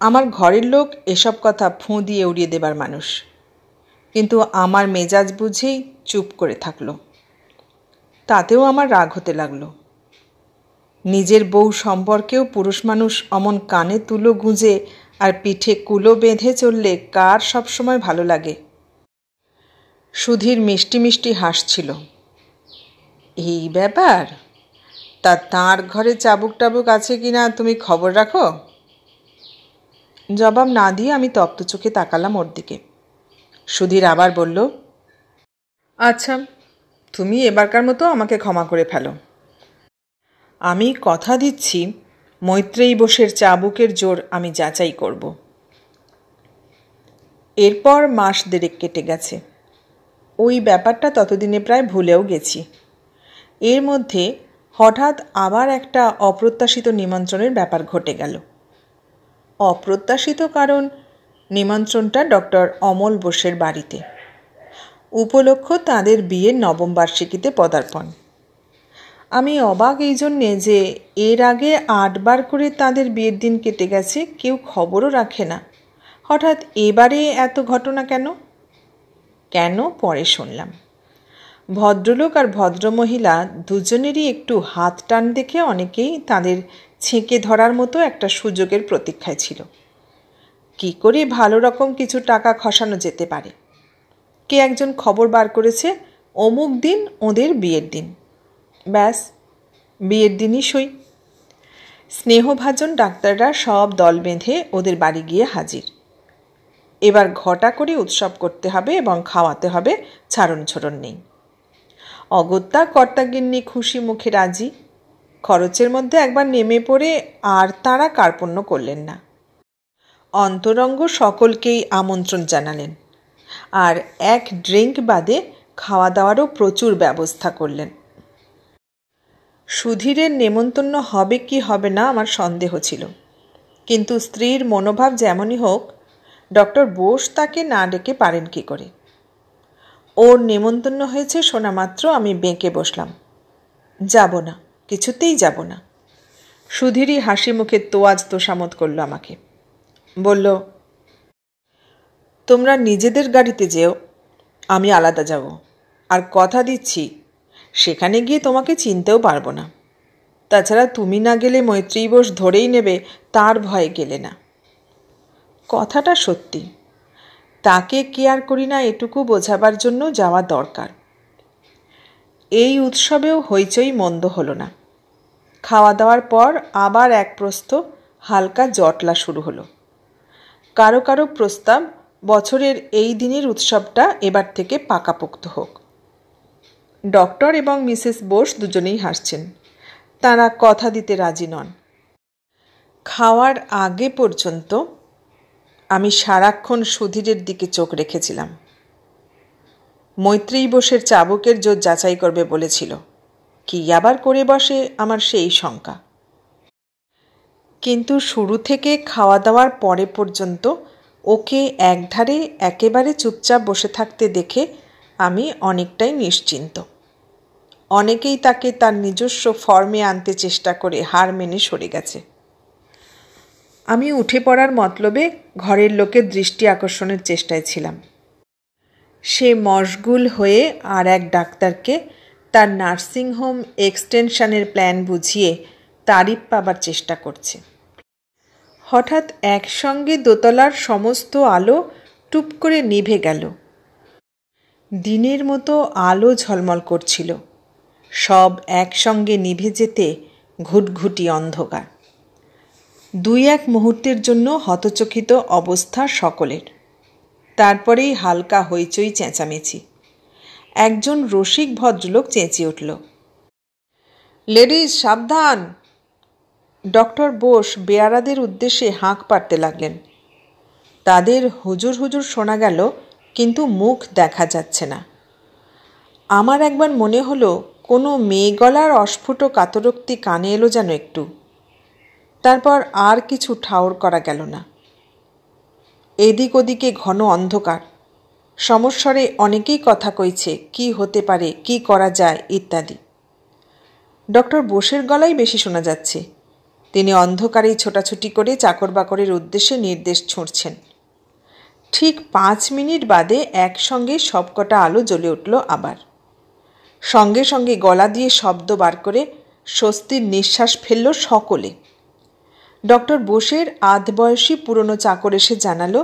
আমার ঘরের লোক এসব কথা ফুঁ দিয়ে উড়িয়ে দেবার মানুষ, কিন্তু আমার মেজাজ বুঝেই চুপ করে থাকলো। তাতেও আমার রাগ হতে লাগলো। নিজের বউ সম্পর্কেও পুরুষ মানুষ অমন কানে তুলো গুঁজে আর পিঠে কুলো বেঁধে চললে কার সবসময় ভালো লাগে। সুধীর মিষ্টি মিষ্টি হাসছিল। এই ব্যাপার, তা তাঁর ঘরে চাবুক টাবুক আছে কিনা তুমি খবর রাখো? জবাব না দিয়ে আমি তপ্ত চোখে তাকালাম ওর দিকে। সুধীর আবার বলল, আচ্ছা, তুমি এবারকার মতো আমাকে ক্ষমা করে ফেলো। আমি কথা দিচ্ছি মৈত্রেয়ী বোসের চাবুকের জোর আমি যাচাই করব। এরপর মাস দেড়েক কেটে গেছে। ওই ব্যাপারটা ততদিনে প্রায় ভুলেও গেছি। এর মধ্যে হঠাৎ আবার একটা অপ্রত্যাশিত নিমন্ত্রণের ব্যাপার ঘটে গেল। অপ্রত্যাশিত কারণ নিমন্ত্রণটা ডক্টর অমল বোসের বাড়িতে। উপলক্ষ তাঁদের বিয়ের নবম বার্ষিকীতে পদার্পণ। আমি অবাক এই জন্যে যে এর আগে 8 বার করে তাঁদের বিয়ের দিন কেটে গেছে, কেউ খবরও রাখে না। হঠাৎ এবারে এত ঘটনা কেন? কেন পরে শুনলাম। ভদ্রলোক আর ভদ্রমহিলা দুজনেরই একটু হাত টান দেখে অনেকেই তাদের ছেঁকে ধরার মতো একটা সুযোগের প্রতীক্ষায় ছিল। কি করে ভালো রকম কিছু টাকা খসানো যেতে পারে। কে একজন খবর বার করেছে অমুক দিন ওদের বিয়ের দিন। ব্যাস, বিয়ের দিনই সই। স্নেহভাজন ডাক্তাররা সব দল বেঁধে ওদের বাড়ি গিয়ে হাজির। এবার ঘটা করে উৎসব করতে হবে এবং খাওয়াতে হবে, ছাড়ন ছড়ন নেই। অগত্যা কর্তাগিন্নি খুশি মুখে রাজি। খরচের মধ্যে একবার নেমে পড়ে আর তাঁরা কার্পণ্য করলেন না। অন্তরঙ্গ সকলকেই আমন্ত্রণ জানালেন, আর এক ড্রিঙ্ক বাদে খাওয়া দাওয়ারও প্রচুর ব্যবস্থা করলেন। সুধীরের নেমন্তন্ন হবে কি হবে না আমার সন্দেহ ছিল, কিন্তু স্ত্রীর মনোভাব যেমনই হোক, ডক্টর বোস তাকে না ডেকে পারেন কি করে। ওর নেমন্তন্ন হয়েছে শোনা মাত্র আমি বেঁকে বসলাম। যাব না, কিছুতেই যাব না। সুধীরই হাসি মুখে তোয়াজ তোষামত করল আমাকে। বলল, তোমরা নিজেদের গাড়িতে যেও, আমি আলাদা যাব। আর কথা দিচ্ছি সেখানে গিয়ে তোমাকে চিনতেও পারবো না। তাছাড়া তুমি না গেলে মৈত্রী বোস ধরেই নেবে তার ভয়ে গেলে না। কথাটা সত্যি। তাকে কেয়ার করি না এটুকু বোঝাবার জন্য যাওয়া দরকার। এই উৎসবেও হইচই মন্দ হলো না। খাওয়া দাওয়ার পর আবার এক প্রস্থ হালকা জটলা শুরু হলো। কারো কারো প্রস্তাব বছরের এই দিনের উৎসবটা এবার থেকে পাকাপোক্ত হোক। ডক্টর এবং মিসেস বোস দুজনেই হাসছেন। তাঁরা কথা দিতে রাজি নন। খাওয়ার আগে পর্যন্ত আমি সারাক্ষণ সুধীরের দিকে চোখ রেখেছিলাম। মৈত্রেয়ী বোসের চাবুকের জোর যাচাই করবে বলেছিল। কি আবার করে বসে আমার সেই শঙ্কা। কিন্তু শুরু থেকে খাওয়া দাওয়ার পরে পর্যন্ত ওকে একধারে একেবারে চুপচাপ বসে থাকতে দেখে আমি অনেকটাই নিশ্চিন্ত। অনেকেই তাকে তার নিজস্ব ফর্মে আনতে চেষ্টা করে হার মেনে সরে গেছে। আমি উঠে পড়ার মতলবে ঘরের লোকের দৃষ্টি আকর্ষণের চেষ্টায় ছিলাম। সে মশগুল হয়ে আর এক ডাক্তারকে তার নার্সিংহোম এক্সটেনশনের প্ল্যান বুঝিয়ে তারিফ পাবার চেষ্টা করছে। হঠাৎ একসঙ্গে দোতলার সমস্ত আলো টুপ করে নিভে গেল। দিনের মতো আলো ঝলমল করছিল। সব একসঙ্গে নিভে যেতে ঘুটঘুটি অন্ধকার। দুই এক মুহূর্তের জন্য হতচকিত অবস্থা সকলের। তারপরেই হালকা হইচই চেঁচামেচি। একজন রসিক ভদ্রলোক চেঁচিয়ে উঠল, লেডিস সাবধান! ডক্টর বোস বেয়ারাদের উদ্দেশ্যে হাঁক পাড়তে লাগলেন। তাদের হুজুর হুজুর শোনা গেল, কিন্তু মুখ দেখা যাচ্ছে না। আমার একবার মনে হলো কোনো মেয়ে গলার অস্ফুট কাতরোক্তি কানে এলো যেন একটু। তারপর আর কিছু ঠাউর করা গেল না। এদিক ওদিকে ঘন অন্ধকার। সমস্বরে অনেকেই কথা কইছে, কি হতে পারে, কি করা যায় ইত্যাদি। ডক্টর বোসের গলাই বেশি শোনা যাচ্ছে। তিনি অন্ধকারেই ছোটাছুটি করে চাকর বাকরের উদ্দেশ্যে নির্দেশ ছুঁড়ছেন। ঠিক 5 মিনিট বাদে একসঙ্গে সবকটা আলো জ্বলে উঠল আবার। সঙ্গে সঙ্গে গলা দিয়ে শব্দ বার করে স্বস্তির নিঃশ্বাস ফেলল সকলে। ডক্টর বোসের আধবয়সী পুরনো চাকর এসে জানালো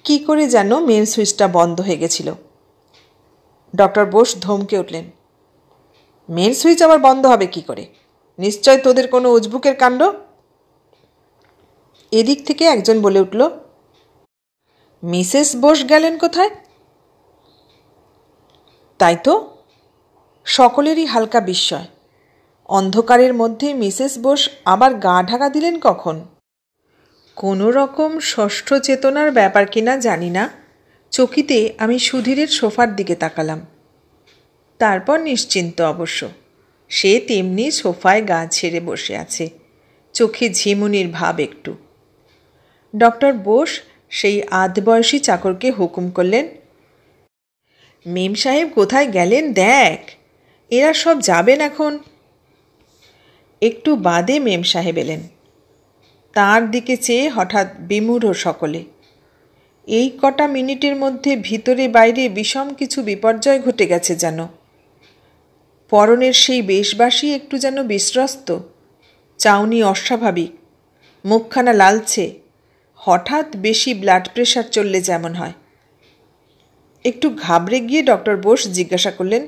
কি করে যেন মেন সুইচটা বন্ধ হয়ে গেছিল। ডক্টর বোস ধমকে উঠলেন, মেন সুইচ আবার বন্ধ হবে কি করে? নিশ্চয় তোদের কোনো উজবুকের কাণ্ড। এদিক থেকে একজন বলে উঠল, মিসেস বোস গেলেন কোথায়? তাই তো। সকলেরই হালকা বিস্ময়। অন্ধকারের মধ্যে মিসেস বোস আবার গা ঢাকা দিলেন কখন? কোনো রকম ষষ্ঠ চেতনার ব্যাপার কিনা জানি না, চকিতে আমি সুধীরের সোফার দিকে তাকালাম। তারপর নিশ্চিন্ত অবশ্য। সে তেমনি সোফায় গা ছেড়ে বসে আছে, চোখে ঝিমুনির ভাব একটু। ডক্টর বোস সেই আধবয়সী চাকরকে হুকুম করলেন, মেম সাহেব কোথায় গেলেন দেখ, এরা সব যাবেন এখন। একটু বাদে মেম সাহেব এলেন। তাঁর দিকে চেয়ে হঠাৎ বিমূঢ় সকলে। এই কটা মিনিটের মধ্যে ভিতরে বাইরে বিষম কিছু বিপর্যয় ঘটে গেছে যেন। পরনের সেই বেশবাসী একটু যেন বিস্রস্ত, চাউনি অস্বাভাবিক, মুখখানা লালচে, হঠাৎ বেশি ব্লাড প্রেশার চললে যেমন হয়। একটু ঘাবড়ে গিয়ে ডক্টর বোস জিজ্ঞাসা করলেন,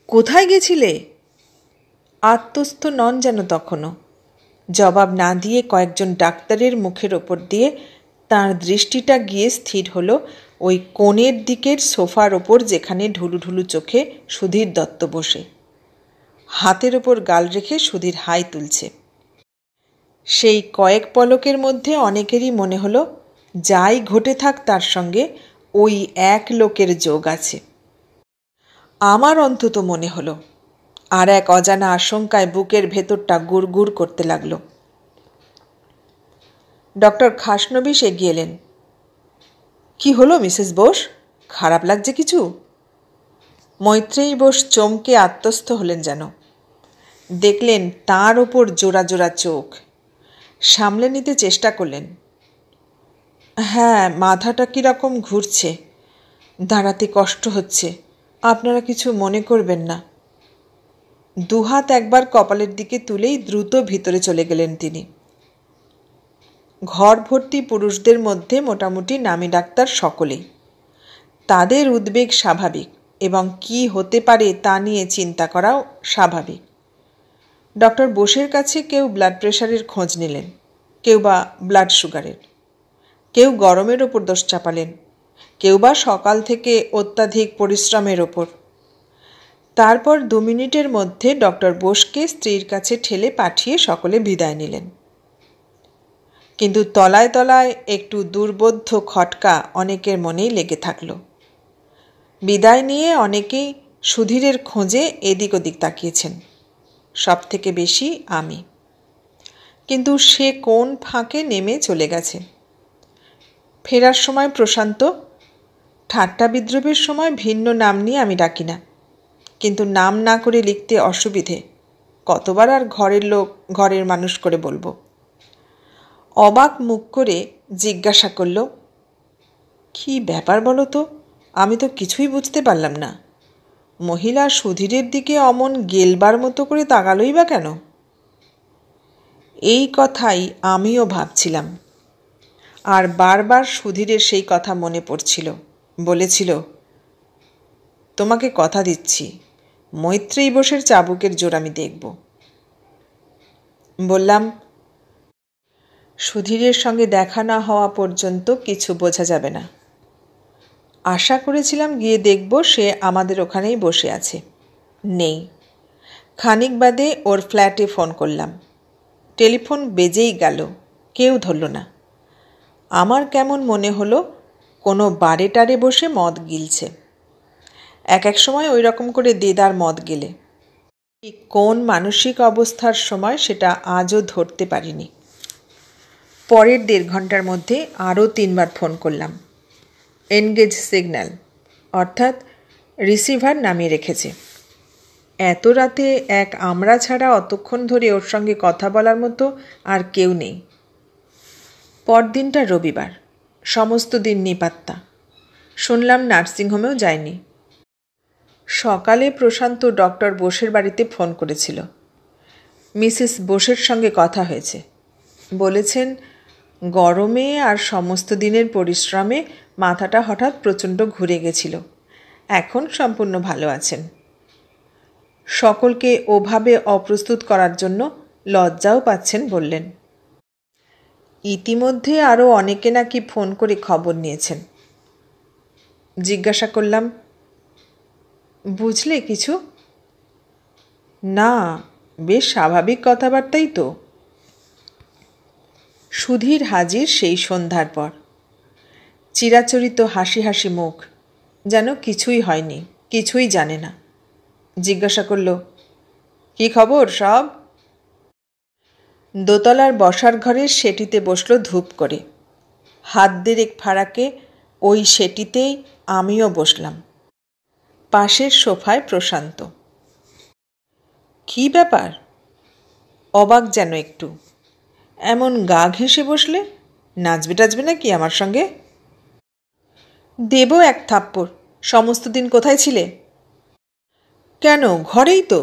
কোথায় গেছিলে? আত্মস্থ নন যেন তখনও। জবাব না দিয়ে কয়েকজন ডাক্তারের মুখের ওপর দিয়ে তাঁর দৃষ্টিটা গিয়ে স্থির হলো ওই কোণের দিকের সোফার ওপর, যেখানে ঢুলু ঢুলু চোখে সুধীর দত্ত বসে, হাতের ওপর গাল রেখে সুধীর হাই তুলছে। সেই কয়েক পলকের মধ্যে অনেকেরই মনে হলো যাই ঘটে থাক তার সঙ্গে ওই এক লোকের যোগ আছে। আমার অন্তত মনে হলো। আর এক অজানা আশঙ্কায় বুকের ভেতরটা গুড়গুড় করতে লাগলো। ডক্টর খাসনবিশ এগিয়ে এলেন। কি হলো মিসেস বোস, খারাপ লাগছে কিছু? মৈত্রেয়ী বোস চমকে আত্মস্থ হলেন যেন। দেখলেন তার ওপর জোড়া জোড়া চোখ। সামলে নিতে চেষ্টা করলেন। হ্যাঁ, মাথাটা কীরকম ঘুরছে, দাঁড়াতে কষ্ট হচ্ছে, আপনারা কিছু মনে করবেন না। দুহাত একবার কপালের দিকে তুলেই দ্রুত ভিতরে চলে গেলেন তিনি। ঘর ভর্তি পুরুষদের মধ্যে মোটামুটি নামী ডাক্তার সকলেই। তাদের উদ্বেগ স্বাভাবিক এবং কি হতে পারে তা নিয়ে চিন্তা করাও স্বাভাবিক। ডক্টর বোসের কাছে কেউ ব্লাড প্রেশারের খোঁজ নিলেন, কেউ বা ব্লাড সুগারের, কেউ গরমের ওপর দোষ চাপালেন, কেউ বা সকাল থেকে অত্যাধিক পরিশ্রমের ওপর। তারপর 2 মিনিটের মধ্যে ডক্টর বোসকে স্ত্রীর কাছে ঠেলে পাঠিয়ে সকলে বিদায় নিলেন। কিন্তু তলায় তলায় একটু দুর্বোধ্য খটকা অনেকের মনেই লেগে থাকল। বিদায় নিয়ে অনেকেই সুধীরের খোঁজে এদিক ওদিক তাকিয়েছেন, সব থেকে বেশি আমি। কিন্তু সে কোন ফাঁকে নেমে চলে গেছে। ফেরার সময় প্রশান্ত, ঠাট্টা বিদ্রুপের সময় ভিন্ন নাম নিয়ে আমি ডাকি না, কিন্তু নাম না করে লিখতে অসুবিধে, কতবার আর ঘরের লোক ঘরের মানুষ করে বলবো। অবাক মুখ করে জিজ্ঞাসা করল, কি ব্যাপার বলো তো, আমি তো কিছুই বুঝতে পারলাম না। মহিলা সুধীরের দিকে অমন গেলবার মতো করে তাকালোই বা কেন? এই কথাই আমিও ভাবছিলাম, আর বারবার সুধীরের সেই কথা মনে পড়ছিল। বলেছিল, তোমাকে কথা দিচ্ছি, মৈত্রেয়ী বোসের চাবুকের জোর আমি দেখব। বললাম, সুধীরের সঙ্গে দেখা না হওয়া পর্যন্ত কিছু বোঝা যাবে না। আশা করেছিলাম গিয়ে দেখব সে আমাদের ওখানেই বসে আছে, নেই। খানিক বাদে ওর ফ্ল্যাটে ফোন করলাম, টেলিফোন বেজেই গেল, কেউ ধরল না। আমার কেমন মনে হলো কোনো বারে টারে বসে মদ গিলছে। এক এক সময় ওই রকম করে দেদার মদ গেলে কোন মানসিক অবস্থার সময় সেটা আজও ধরতে পারিনি। পরের 1.5 ঘন্টার মধ্যে আরও 3 বার ফোন করলাম। এনগেজ সিগন্যাল, অর্থাৎ রিসিভার নামিয়ে রেখেছে। এত রাতে এক আমরা ছাড়া অতক্ষণ ধরে ওর সঙ্গে কথা বলার মতো আর কেউ নেই। পরদিনটা রবিবার, সমস্ত দিন নিপাত্তা। শুনলাম নার্সিংহোমেও যায়নি। সকালে প্রশান্ত ডক্টর বোসের বাড়িতে ফোন করেছিল। মিসেস বোসের সঙ্গে কথা হয়েছে। বলেছেন গরমে আর সমস্ত দিনের পরিশ্রমে মাথাটা হঠাৎ প্রচণ্ড ঘুরে গেছিল, এখন সম্পূর্ণ ভালো আছেন। সকলকে ওভাবে অপ্রস্তুত করার জন্য লজ্জাও পাচ্ছেন বললেন। ইতিমধ্যে আরও অনেকে নাকি ফোন করে খবর নিয়েছেন। জিজ্ঞাসা করলাম, বুঝলে কিছু? না, বেশ স্বাভাবিক কথাবার্তাই তো। সুধীর হাজির সেই সন্ধ্যার পর, চিরাচরিত হাসি হাসি মুখ, যেন কিছুই হয়নি, কিছুই জানে না। জিজ্ঞাসা করল, কি খবর সব? দোতলার বসার ঘরের সেটিতে বসল ধূপ করে। হাত 1.5 ফারাকে ওই সেটিতেই আমিও বসলাম। পাশের সোফায় প্রশান্ত। কি ব্যাপার? অবাক যেন একটু। এমন গা ঘেঁষে বসলে, নাচবে টাচবে নাকি আমার সঙ্গে? দেব এক থাপ্পড়। সমস্ত দিন কোথায় ছিলে? কেন, ঘরেই তো।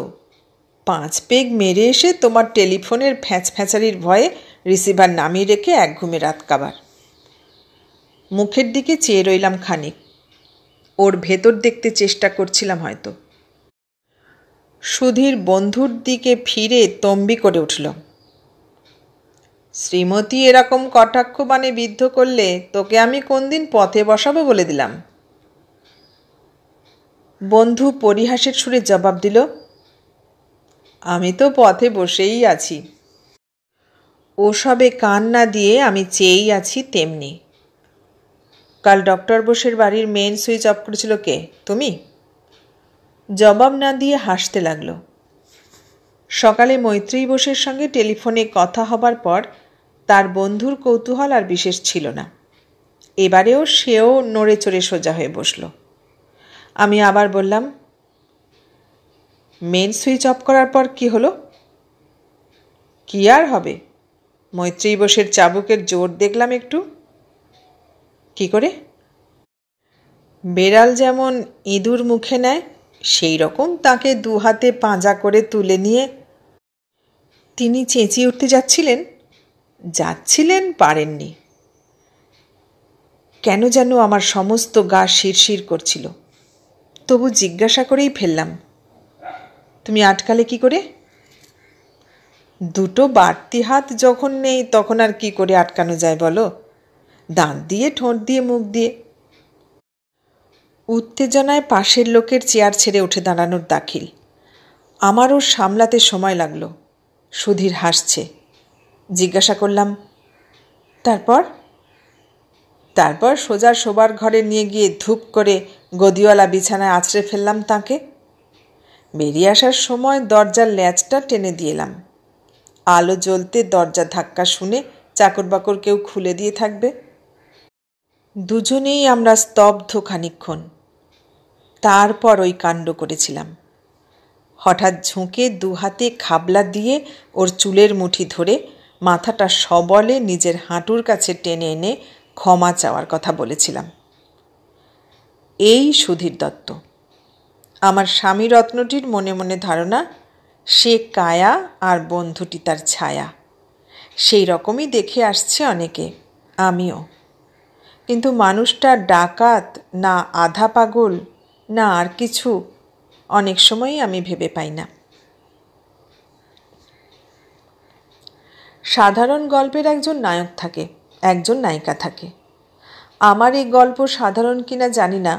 5 পেগ মেরে এসে তোমার টেলিফোনের ফ্যাঁচারির ভয়ে রিসিভার নামিয়ে রেখে এক ঘুমে রাত কাবার। মুখের দিকে চেয়ে রইলাম খানিক, ওর ভেতর দেখতে চেষ্টা করছিলাম হয়তো। সুধীর বন্ধুর দিকে ফিরে তম্বি করে উঠল। শ্রীমতী এরকম কটাক্ষ বাণে বিদ্ধ করলে তোকে আমি কোন দিন পথে বসাবো বলে দিলাম। বন্ধু পরিহাসের সুরে জবাব দিল, আমি তো পথে বসেই আছি। ওসবে কান না দিয়ে আমি চেয়েই আছি তেমনি। কাল ডক্টর বোসের বাড়ির মেইন সুইচ অফ করেছিল কে, তুমি? জবাব না দিয়ে হাসতে লাগলো। সকালে মৈত্রেয়ী বোসের সঙ্গে টেলিফোনে কথা হবার পর তার বন্ধুর কৌতূহল আর বিশেষ ছিল না। এবারেও সেও নড়ে চড়ে সোজা হয়ে বসল। আমি আবার বললাম, মেন সুইচ অফ করার পর কি হলো? কি আর হবে, মৈত্রী বসের চাবুকের জোর দেখলাম একটু। কি করে? বেড়াল যেমন ইঁদুর মুখে নেয় সেই রকম তাকে দু হাতে পাঁজা করে তুলে নিয়ে তিনি চেঁচিয়ে উঠতে যাচ্ছিলেন, পারেননি। কেন যেন আমার সমস্ত গা শিরশির করছিল। তবু জিজ্ঞাসা করেই ফেললাম, তুমি আটকালে কি করে? দুটো বাড়তি হাত যখন নেই তখন আর কি করে আটকানো যায় বলো? দাঁত দিয়ে, ঠোঁট দিয়ে, মুখ দিয়ে। উত্তেজনায় পাশের লোকের চেয়ার ছেড়ে উঠে দাঁড়ানোর দাখিল। আমারও সামলাতে সময় লাগলো। সুধীর হাসছে। জিজ্ঞাসা করলাম, তারপর সোজা শোবার ঘরে নিয়ে গিয়ে ধূপ করে গদিওয়ালা বিছানায় আছড়ে ফেললাম তাকে। বেরিয়ে আসার সময় দরজার ল্যাচটা টেনে দিয়ে এলাম। আলো জ্বলতে দরজা ধাক্কা শুনে চাকর বাকর কেউ খুলে দিয়ে থাকবে। দুজনেই আমরা স্তব্ধ খানিকক্ষণ। তারপর ওই কাণ্ড করেছিলাম। হঠাৎ ঝুঁকে দু হাতে খাবলা দিয়ে ওর চুলের মুঠি ধরে মাথাটা সবলে নিজের হাঁটুর কাছে টেনে এনে ক্ষমা চাওয়ার কথা বলেছিলাম। এই সুধীর দত্ত। আমার স্বামী রত্নটির মনে মনে ধারণা সে কায়া আর বন্ধুটি তার ছায়া। সেই রকমই দেখে আসছে অনেকে, আমিও। কিন্তু মানুষটা ডাকাত না আধা পাগল না আর কিছু অনেক সময়ই আমি ভেবে পাই না। সাধারণ গল্পের একজন নায়ক থাকে, একজন নায়িকা থাকে। আমার এই গল্প সাধারণ কিনা জানি না,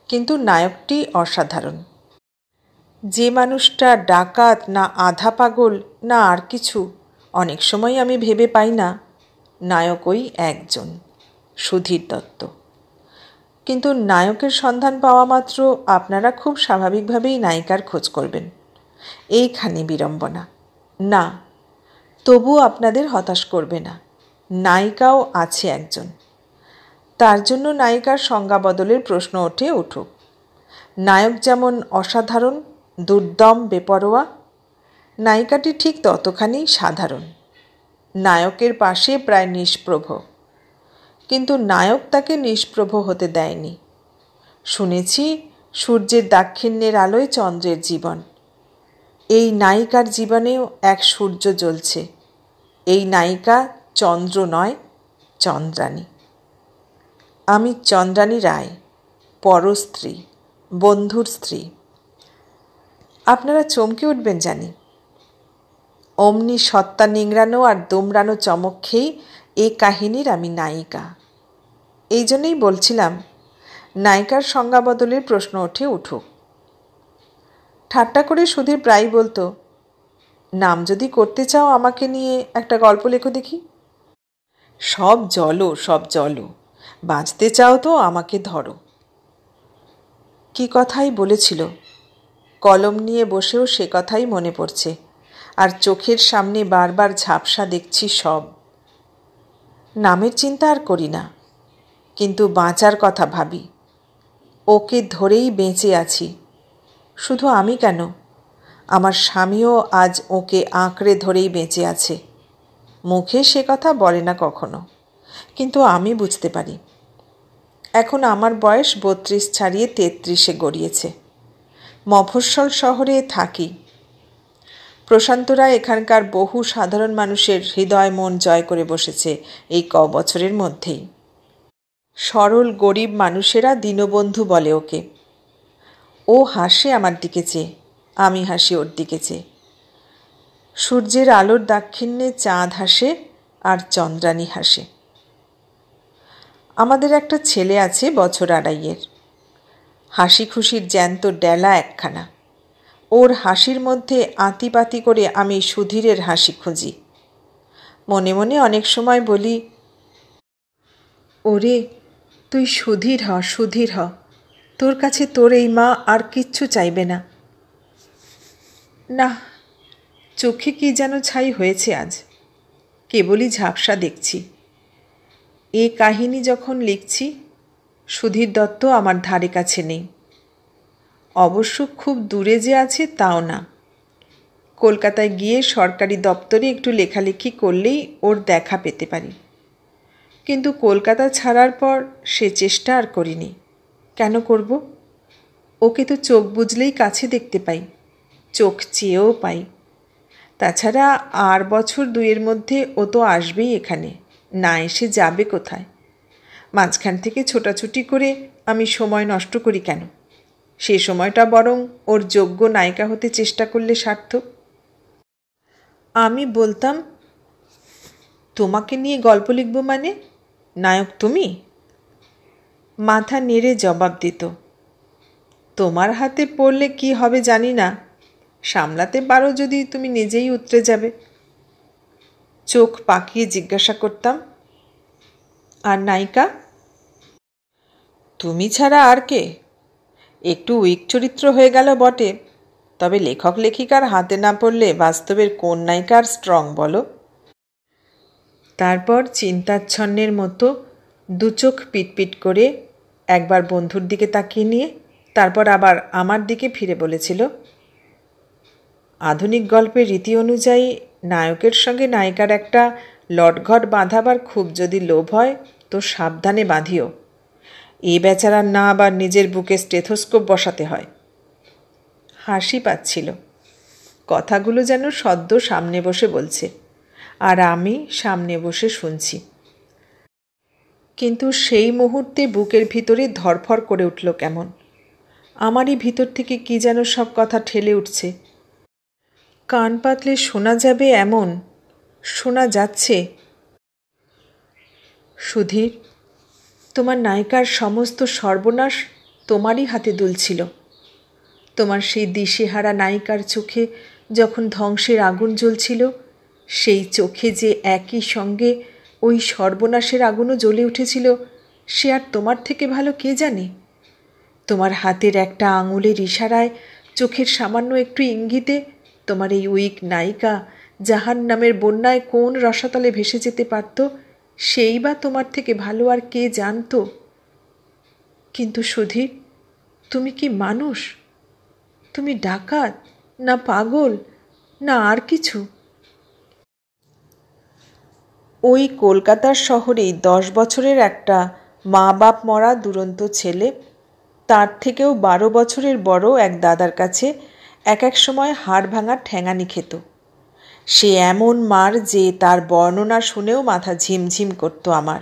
কিন্তু নায়কটি অসাধারণ। যে মানুষটা ডাকাত না আধা পাগল না আর কিছু অনেক সময় আমি ভেবে পাই না, নায়ক ওই একজন, সুধীর দত্ত। কিন্তু নায়কের সন্ধান পাওয়া মাত্র আপনারা খুব স্বাভাবিকভাবেই নায়িকার খোঁজ করবেন। এইখানে বিড়ম্বনা। না, তবু আপনাদের হতাশ করবে না, নায়িকাও আছে একজন। তার জন্য নায়িকার সংজ্ঞা বদলের প্রশ্ন উঠুক। নায়ক যেমন অসাধারণ, দুর্দম, বেপরোয়া, নায়িকাটি ঠিক ততখানি সাধারণ, নায়কের পাশে প্রায় নিষ্প্রভ। কিন্তু নায়ক তাকে নিষ্প্রভ হতে দেয়নি। শুনেছি সূর্যের দাক্ষিণ্যের আলোয় চন্দ্রের জীবন। এই নায়িকার জীবনেও এক সূর্য জ্বলছে। এই নায়িকা চন্দ্র নয়, চন্দ্রানী। আমি চন্দ্রানী রায়, পরস্ত্রী, বন্ধুর স্ত্রী। আপনারা চমকে উঠবেন জানি। অমনি সত্তা নিংড়ানো আর দোমড়ানো চমক খেয়েই এই কাহিনীর আমি নায়িকা। এই জন্যই বলছিলাম নায়িকার সংজ্ঞা বদলের প্রশ্ন উঠুক। ঠাট্টা করে সুধীর প্রায় বলতো, নাম যদি করতে চাও আমাকে নিয়ে একটা গল্প লেখো দেখি। সব জলো, বাঁচতে চাও তো আমাকে ধরো। কি কথাই বলেছিল, কলম নিয়ে বসেও সে কথাই মনে পড়ছে, আর চোখের সামনে বারবার ঝাপসা দেখছি সব। নামের চিন্তা আর করি না, কিন্তু বাঁচার কথা ভাবি। ওকে ধরেই বেঁচে আছি। শুধু আমি কেন, আমার স্বামীও আজ ওকে আঁকড়ে ধরেই বেঁচে আছে। মুখে সে কথা বলে না কখনো, কিন্তু আমি বুঝতে পারি। এখন আমার বয়স 32 ছাড়িয়ে 33-এ গড়িয়েছে। মফস্বল শহরে থাকি। প্রশান্তরা এখানকার বহু সাধারণ মানুষের হৃদয় মন জয় করে বসেছে এই বছরের মধ্যেই। সরল গরিব মানুষেরা দীনবন্ধু বলে ওকে। ও হাসে আমার দিকে চেয়ে, আমি হাসি ওর দিকে চেয়ে। সূর্যের আলোর দাক্ষিণ্যে চাঁদ হাসে আর চন্দ্রানী হাসে। আমাদের একটা ছেলে আছে বছর 2.5-এর। হাসি খুশির জ্যান্ত ডেলা একখানা। ওর হাসির মধ্যে আঁতিপাতি করে আমি সুধীরের হাসি খুঁজি। মনে মনে অনেক সময় বলি, ওরে তুই সুধীর হ, তোর কাছে তোর এই মা আর কিচ্ছু চাইবে না। না, চোখে কি যেন ছাই হয়েছে আজ। কেবলই ঝাপসা দেখছি। এ কাহিনী যখন লিখছি, সুধীর দত্ত আমার ধারে কাছে নেই। অবশ্য খুব দূরে যে আছে তাও না। কলকাতায় গিয়ে সরকারি দপ্তরে একটু লেখালেখি করলেই ওর দেখা পেতে পারি। কিন্তু কলকাতা ছাড়ার পর সে চেষ্টা আর করিনি। কেন করব? ওকে তো চোখ বুঝলেই কাছে দেখতে পাই, চোখ চেয়েও পাই। তাছাড়া আর বছর দুয়ের মধ্যে ও তো আসবেই এখানে, না এসে যাবে কোথায়? মাঝখান থেকে ছোটাছুটি করে আমি সময় নষ্ট করি কেন? সে সময়টা বরং ওর যোগ্য নায়িকা হতে চেষ্টা করলে সার্থক। আমি বলতাম, তোমাকে নিয়ে গল্প লিখব মানে? নায়ক তুমি? মাথা নেড়ে জবাব দিত, তোমার হাতে পড়লে কি হবে জানি না, সামলাতে পারো যদি তুমি নিজেই উতরে যাবে। চোখ পাকিয়ে জিজ্ঞাসা করতাম, আর নায়িকা? তুমি ছাড়া আর কে? একটু উইক চরিত্র হয়ে গেল বটে, তবে লেখক লেখিকার হাতে না পড়লে বাস্তবের কোন নায়িকার স্ট্রং বলো? তারপর চিন্তাচ্ছন্নের মতো দুচোখ পিটপিট করে একবার বন্ধুর দিকে তাকিয়ে নিয়ে তারপর আবার আমার দিকে ফিরে বলেছিল, আধুনিক গল্পের রীতি অনুযায়ী নায়কের সঙ্গে নায়িকার একটা লটঘট বাঁধাবার খুব যদি লোভ হয় তো সাবধানে বাঁধিও। এ বেচারার না আবার নিজের বুকে স্টেথোস্কোপ বসাতে হয়। হাসি পাচ্ছিল। কথাগুলো যেন সদ্য সামনে বসে বলছে, আর আমি সামনে বসে শুনছি। কিন্তু সেই মুহূর্তে বুকের ভিতরে ধরফর করে উঠল কেমন। আমারই ভিতর থেকে কি যেন সব কথা ঠেলে উঠছে। কান পাতলে শোনা যাবে এমন, শোনা যাচ্ছে। সুধীর, তোমার নায়িকার সমস্ত সর্বনাশ তোমারই হাতে দুলছিল। তোমার সেই দিশেহারা নায়িকার চোখে যখন ধ্বংসের আগুন জ্বলছিল, সেই চোখে যে একই সঙ্গে ওই সর্বনাশের আগুনও জ্বলে উঠেছিল, সে আর তোমার থেকে ভালো কে জানে? তোমার হাতের একটা আঙুলের ইশারায়, চোখের সামান্য একটু ইঙ্গিতে তোমার এই উইক নায়িকা জাহান্নামের বন্যায় কোন রসাতলে ভেসে যেতে পারত, সেই বা তোমার থেকে ভালো আর কে জানত? কিন্তু সুধীর, তুমি কি মানুষ? তুমি ডাকাত, না পাগল, না আর কিছু? ওই কলকাতার শহরেই 10 বছরের একটা মা বাপ মরা দুরন্ত ছেলে, তার থেকেও 12 বছরের বড় এক দাদার কাছে এক এক সময় হাড় ভাঙা ঠ্যাঙানি খেত। সে এমন মার যে তার বর্ণনা শুনেও মাথা ঝিমঝিম করত আমার।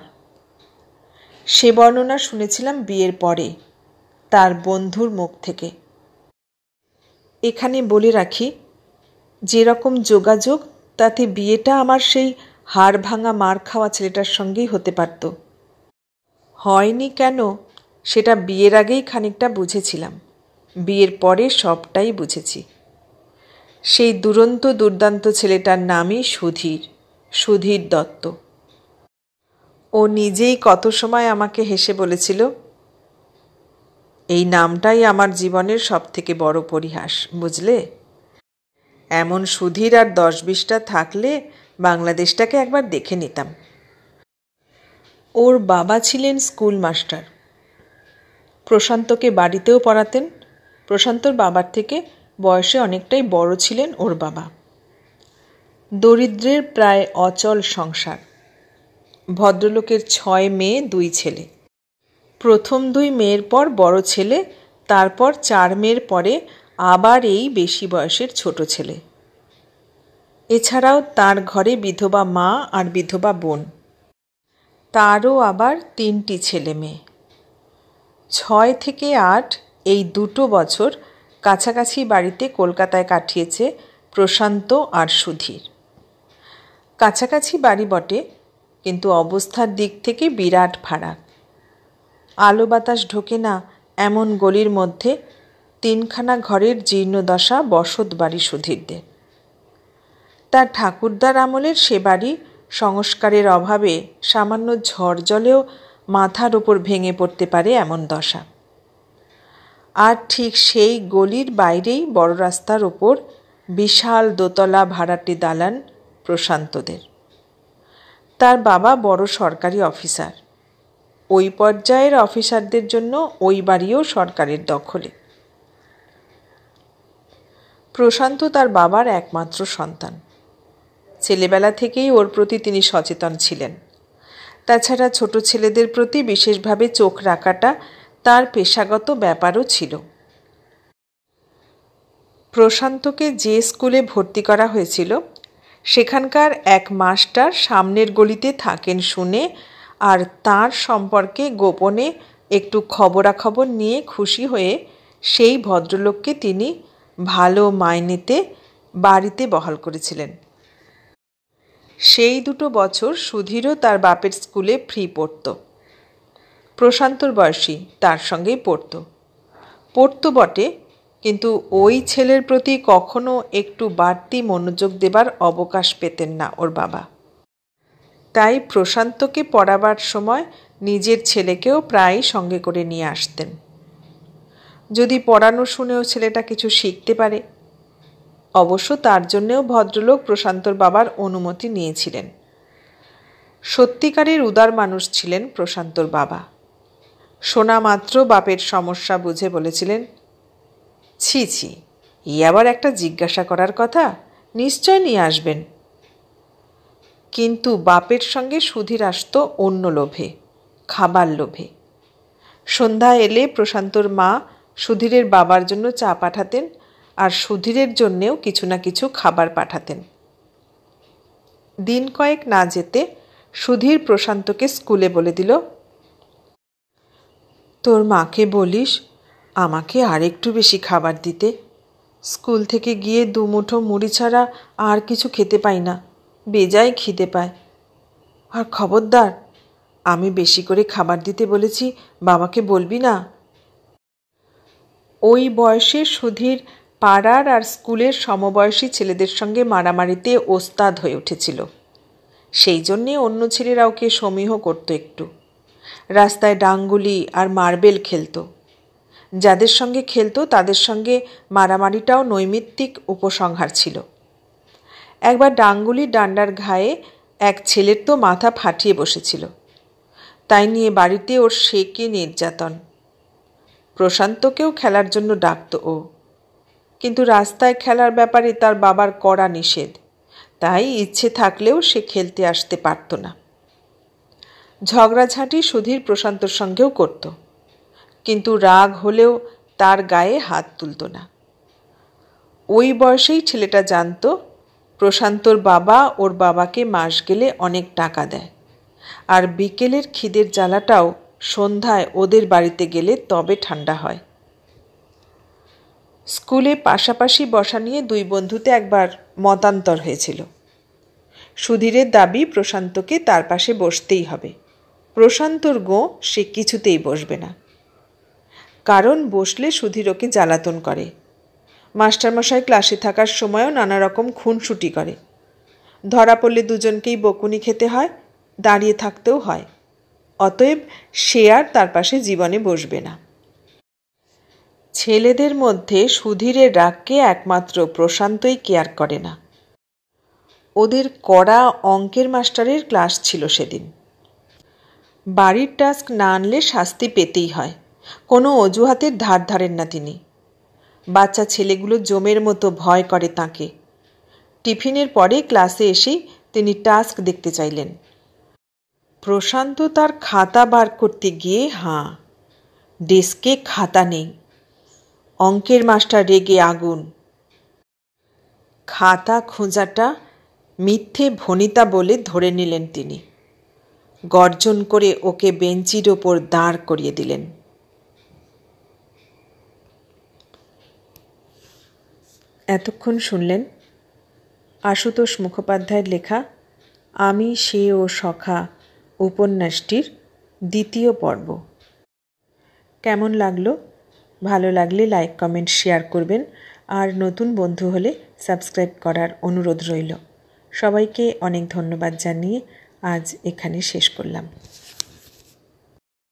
সে বর্ণনা শুনেছিলাম বিয়ের পরে তার বন্ধুর মুখ থেকে। এখানে বলে রাখি, যেরকম যোগাযোগ তাতে বিয়েটা আমার সেই হাড় ভাঙা মার খাওয়া ছেলেটার সঙ্গেই হতে পারত। হয়নি কেন সেটা বিয়ের আগেই খানিকটা বুঝেছিলাম, বিয়ের পরে সবটাই বুঝেছি। সেই দুরন্ত দুর্দান্ত ছেলেটার নামই সুধীর, সুধীর দত্ত। ও নিজেই কত সময় আমাকে হেসে বলেছিল, এই নামটাই আমার জীবনের সবথেকে বড় পরিহাস, বুঝলে? এমন সুধীর আর 10-20টা থাকলে বাংলাদেশটাকে একবার দেখে নিতাম। ওর বাবা ছিলেন স্কুল মাস্টার। প্রশান্তকে বাড়িতেও পড়াতেন। প্রশান্তর বাবার থেকে বয়সে অনেকটাই বড় ছিলেন ওর বাবা। দরিদ্রের প্রায় অচল সংসার। ভদ্রলোকের 6 মেয়ে 2 ছেলে। প্রথম 2 মেয়ের পর বড় ছেলে, তারপর 4 মেয়ের পরে আবার এই বেশি বয়সের ছোট ছেলে। এছাড়াও তার ঘরে বিধবা মা আর বিধবা বোন। তারও আবার 3টি ছেলে মেয়ে। 6 থেকে 8 এই 2 বছর কাছাকাছি বাড়িতে কলকাতায় কাটিয়েছে প্রশান্ত আর সুধীর। কাছাকাছি বাড়ি বটে, কিন্তু অবস্থার দিক থেকে বিরাট ফারাক। আলো বাতাস ঢোকে না এমন গলির মধ্যে 3খানা ঘরের জীর্ণদশা বসত বাড়ি সুধীরদের। তার ঠাকুরদার আমলের সে বাড়ি সংস্কারের অভাবে সামান্য ঝড় জলেও মাথার ওপর ভেঙে পড়তে পারে এমন দশা। আর ঠিক সেই গলির বাইরেই বড় রাস্তার ওপর বিশাল দোতলা ভাড়াটে দালান প্রশান্তদের। তার বাবা বড় সরকারি অফিসার। ওই পর্যায়ের অফিসারদের জন্য ওই বাড়িও সরকারের দখলে। প্রশান্ত তার বাবার একমাত্র সন্তান। ছেলেবেলা থেকেই ওর প্রতি তিনি সচেতন ছিলেন। তাছাড়া ছোট ছেলেদের প্রতি বিশেষভাবে চোখ রাখাটা তার পেশাগত ব্যাপারও ছিল। প্রশান্তকে যে স্কুলে ভর্তি করা হয়েছিল সেখানকার এক মাস্টার সামনের গলিতে থাকেন শুনে আর তার সম্পর্কে গোপনে একটু খবরাখবর নিয়ে খুশি হয়ে সেই ভদ্রলোককে তিনি ভালো মাইনেতে বাড়িতে বহাল করেছিলেন। সেই 2 বছর সুধীরও তার বাপের স্কুলে ফ্রি পড়ত। প্রশান্তর বয়সী তার সঙ্গেই পড়তো বটে, কিন্তু ওই ছেলের প্রতি কখনো একটু বাড়তি মনোযোগ দেবার অবকাশ পেতেন না ওর বাবা। তাই প্রশান্তকে পড়াবার সময় নিজের ছেলেকেও প্রায় সঙ্গে করে নিয়ে আসতেন, যদি পড়ানো শুনেও ছেলেটা কিছু শিখতে পারে। অবশ্য তার জন্যেও ভদ্রলোক প্রশান্তর বাবার অনুমতি নিয়েছিলেন। সত্যিকারের উদার মানুষ ছিলেন প্রশান্তর বাবা। শোনা মাত্র বাপের সমস্যা বুঝে বলেছিলেন, ছি ছি, এই আবার একটা জিজ্ঞাসা করার কথা, নিশ্চয় নিয়ে আসবেন। কিন্তু বাপের সঙ্গে সুধীর আসত অন্য লোভে, খাবার লোভে। সন্ধ্যা এলে প্রশান্তর মা সুধীরের বাবার জন্য চা পাঠাতেন আর সুধীরের জন্যেও কিছু না কিছু খাবার পাঠাতেন। দিন কয়েক না যেতে সুধীর প্রশান্তকে স্কুলে বলে দিল, তোর মাকে বলিস আমাকে আরেকটু বেশি খাবার দিতে। স্কুল থেকে গিয়ে 2 মুঠো মুড়ি ছাড়া আর কিছু খেতে পাই না, বেজায় খিদে পায়। আর খবরদার, আমি বেশি করে খাবার দিতে বলেছি, বাবাকে বলবি না। ওই বয়সে সুধীর পাড়ার আর স্কুলের সমবয়সী ছেলেদের সঙ্গে মারামারিতে ওস্তাদ হয়ে উঠেছিল। সেই জন্যে অন্য ছেলেরা ওকে সমীহ করত একটু। রাস্তায় ডাঙ্গুলি আর মার্বেল খেলত। যাদের সঙ্গে খেলত তাদের সঙ্গে মারামারিটাও নৈমিত্তিক উপসংহার ছিল। একবার ডাঙ্গুলির ডান্ডার ঘায়ে এক ছেলের তো মাথা ফাটিয়ে বসেছিল। তাই নিয়ে বাড়িতে ওর শেকে নির্যাতন। প্রশান্তকেও খেলার জন্য ডাকত ও, কিন্তু রাস্তায় খেলার ব্যাপারে তার বাবার কড়া নিষেধ, তাই ইচ্ছে থাকলেও সে খেলতে আসতে পারত না। ঝগড়াঝাঁটি সুধীর প্রশান্তর সঙ্গেও করত, কিন্তু রাগ হলেও তার গায়ে হাত তুলত না। ওই বয়সেই ছেলেটা জানত প্রশান্তর বাবা ওর বাবাকে মাস গেলে অনেক টাকা দেয়, আর বিকেলের খিদের জ্বালাটাও সন্ধ্যায় ওদের বাড়িতে গেলে তবে ঠান্ডা হয়। স্কুলে পাশাপাশি বসা নিয়ে 2 বন্ধুতে একবার মতান্তর হয়েছিল। সুধীরের দাবি প্রশান্তকে তার পাশে বসতেই হবে। প্রশান্তর গো সে কিছুতেই বসবে না, কারণ বসলে সুধীর ওকে জ্বালাতন করে। মাস্টারমশাই ক্লাসে থাকার সময়ও নানা রকম খুনসুটি করে। ধরা পড়লে দুজনকেই বকুনি খেতে হয়, দাঁড়িয়ে থাকতেও হয়। অতএব সে আর তার পাশে জীবনে বসবে না। ছেলেদের মধ্যে সুধীরের রাগকে একমাত্র প্রশান্তই কেয়ার করে না। ওদের কড়া অঙ্কের মাস্টারের ক্লাস ছিল সেদিন। বাড়ির টাস্ক না আনলে শাস্তি পেতেই হয়, কোনো অজুহাতের ধার ধারেন না তিনি। বাচ্চা ছেলেগুলো জমের মতো ভয় করে তাঁকে। টিফিনের পরে ক্লাসে এসেই তিনি টাস্ক দেখতে চাইলেন। প্রশান্ত তার খাতা বার করতে গিয়ে ডেস্কে খাতা নেই। অঙ্কের মাস্টার রেগে আগুন। খাতা খোঁজাটা মিথ্যে ভনিতা বলে ধরে নিলেন তিনি। গর্জন করে ওকে বেঞ্চির ওপর দাঁড় করিয়ে দিলেন। এতক্ষণ শুনলেন আশুতোষ মুখোপাধ্যায়ের লেখা আমি, সে ও সখা উপন্যাসটির 2য় পর্ব। কেমন লাগলো? ভালো লাগলে লাইক, কমেন্ট, শেয়ার করবেন, আর নতুন বন্ধু হলে সাবস্ক্রাইব করার অনুরোধ রইল। সবাইকে অনেক ধন্যবাদ জানিয়ে আজ এখানে শেষ করলাম।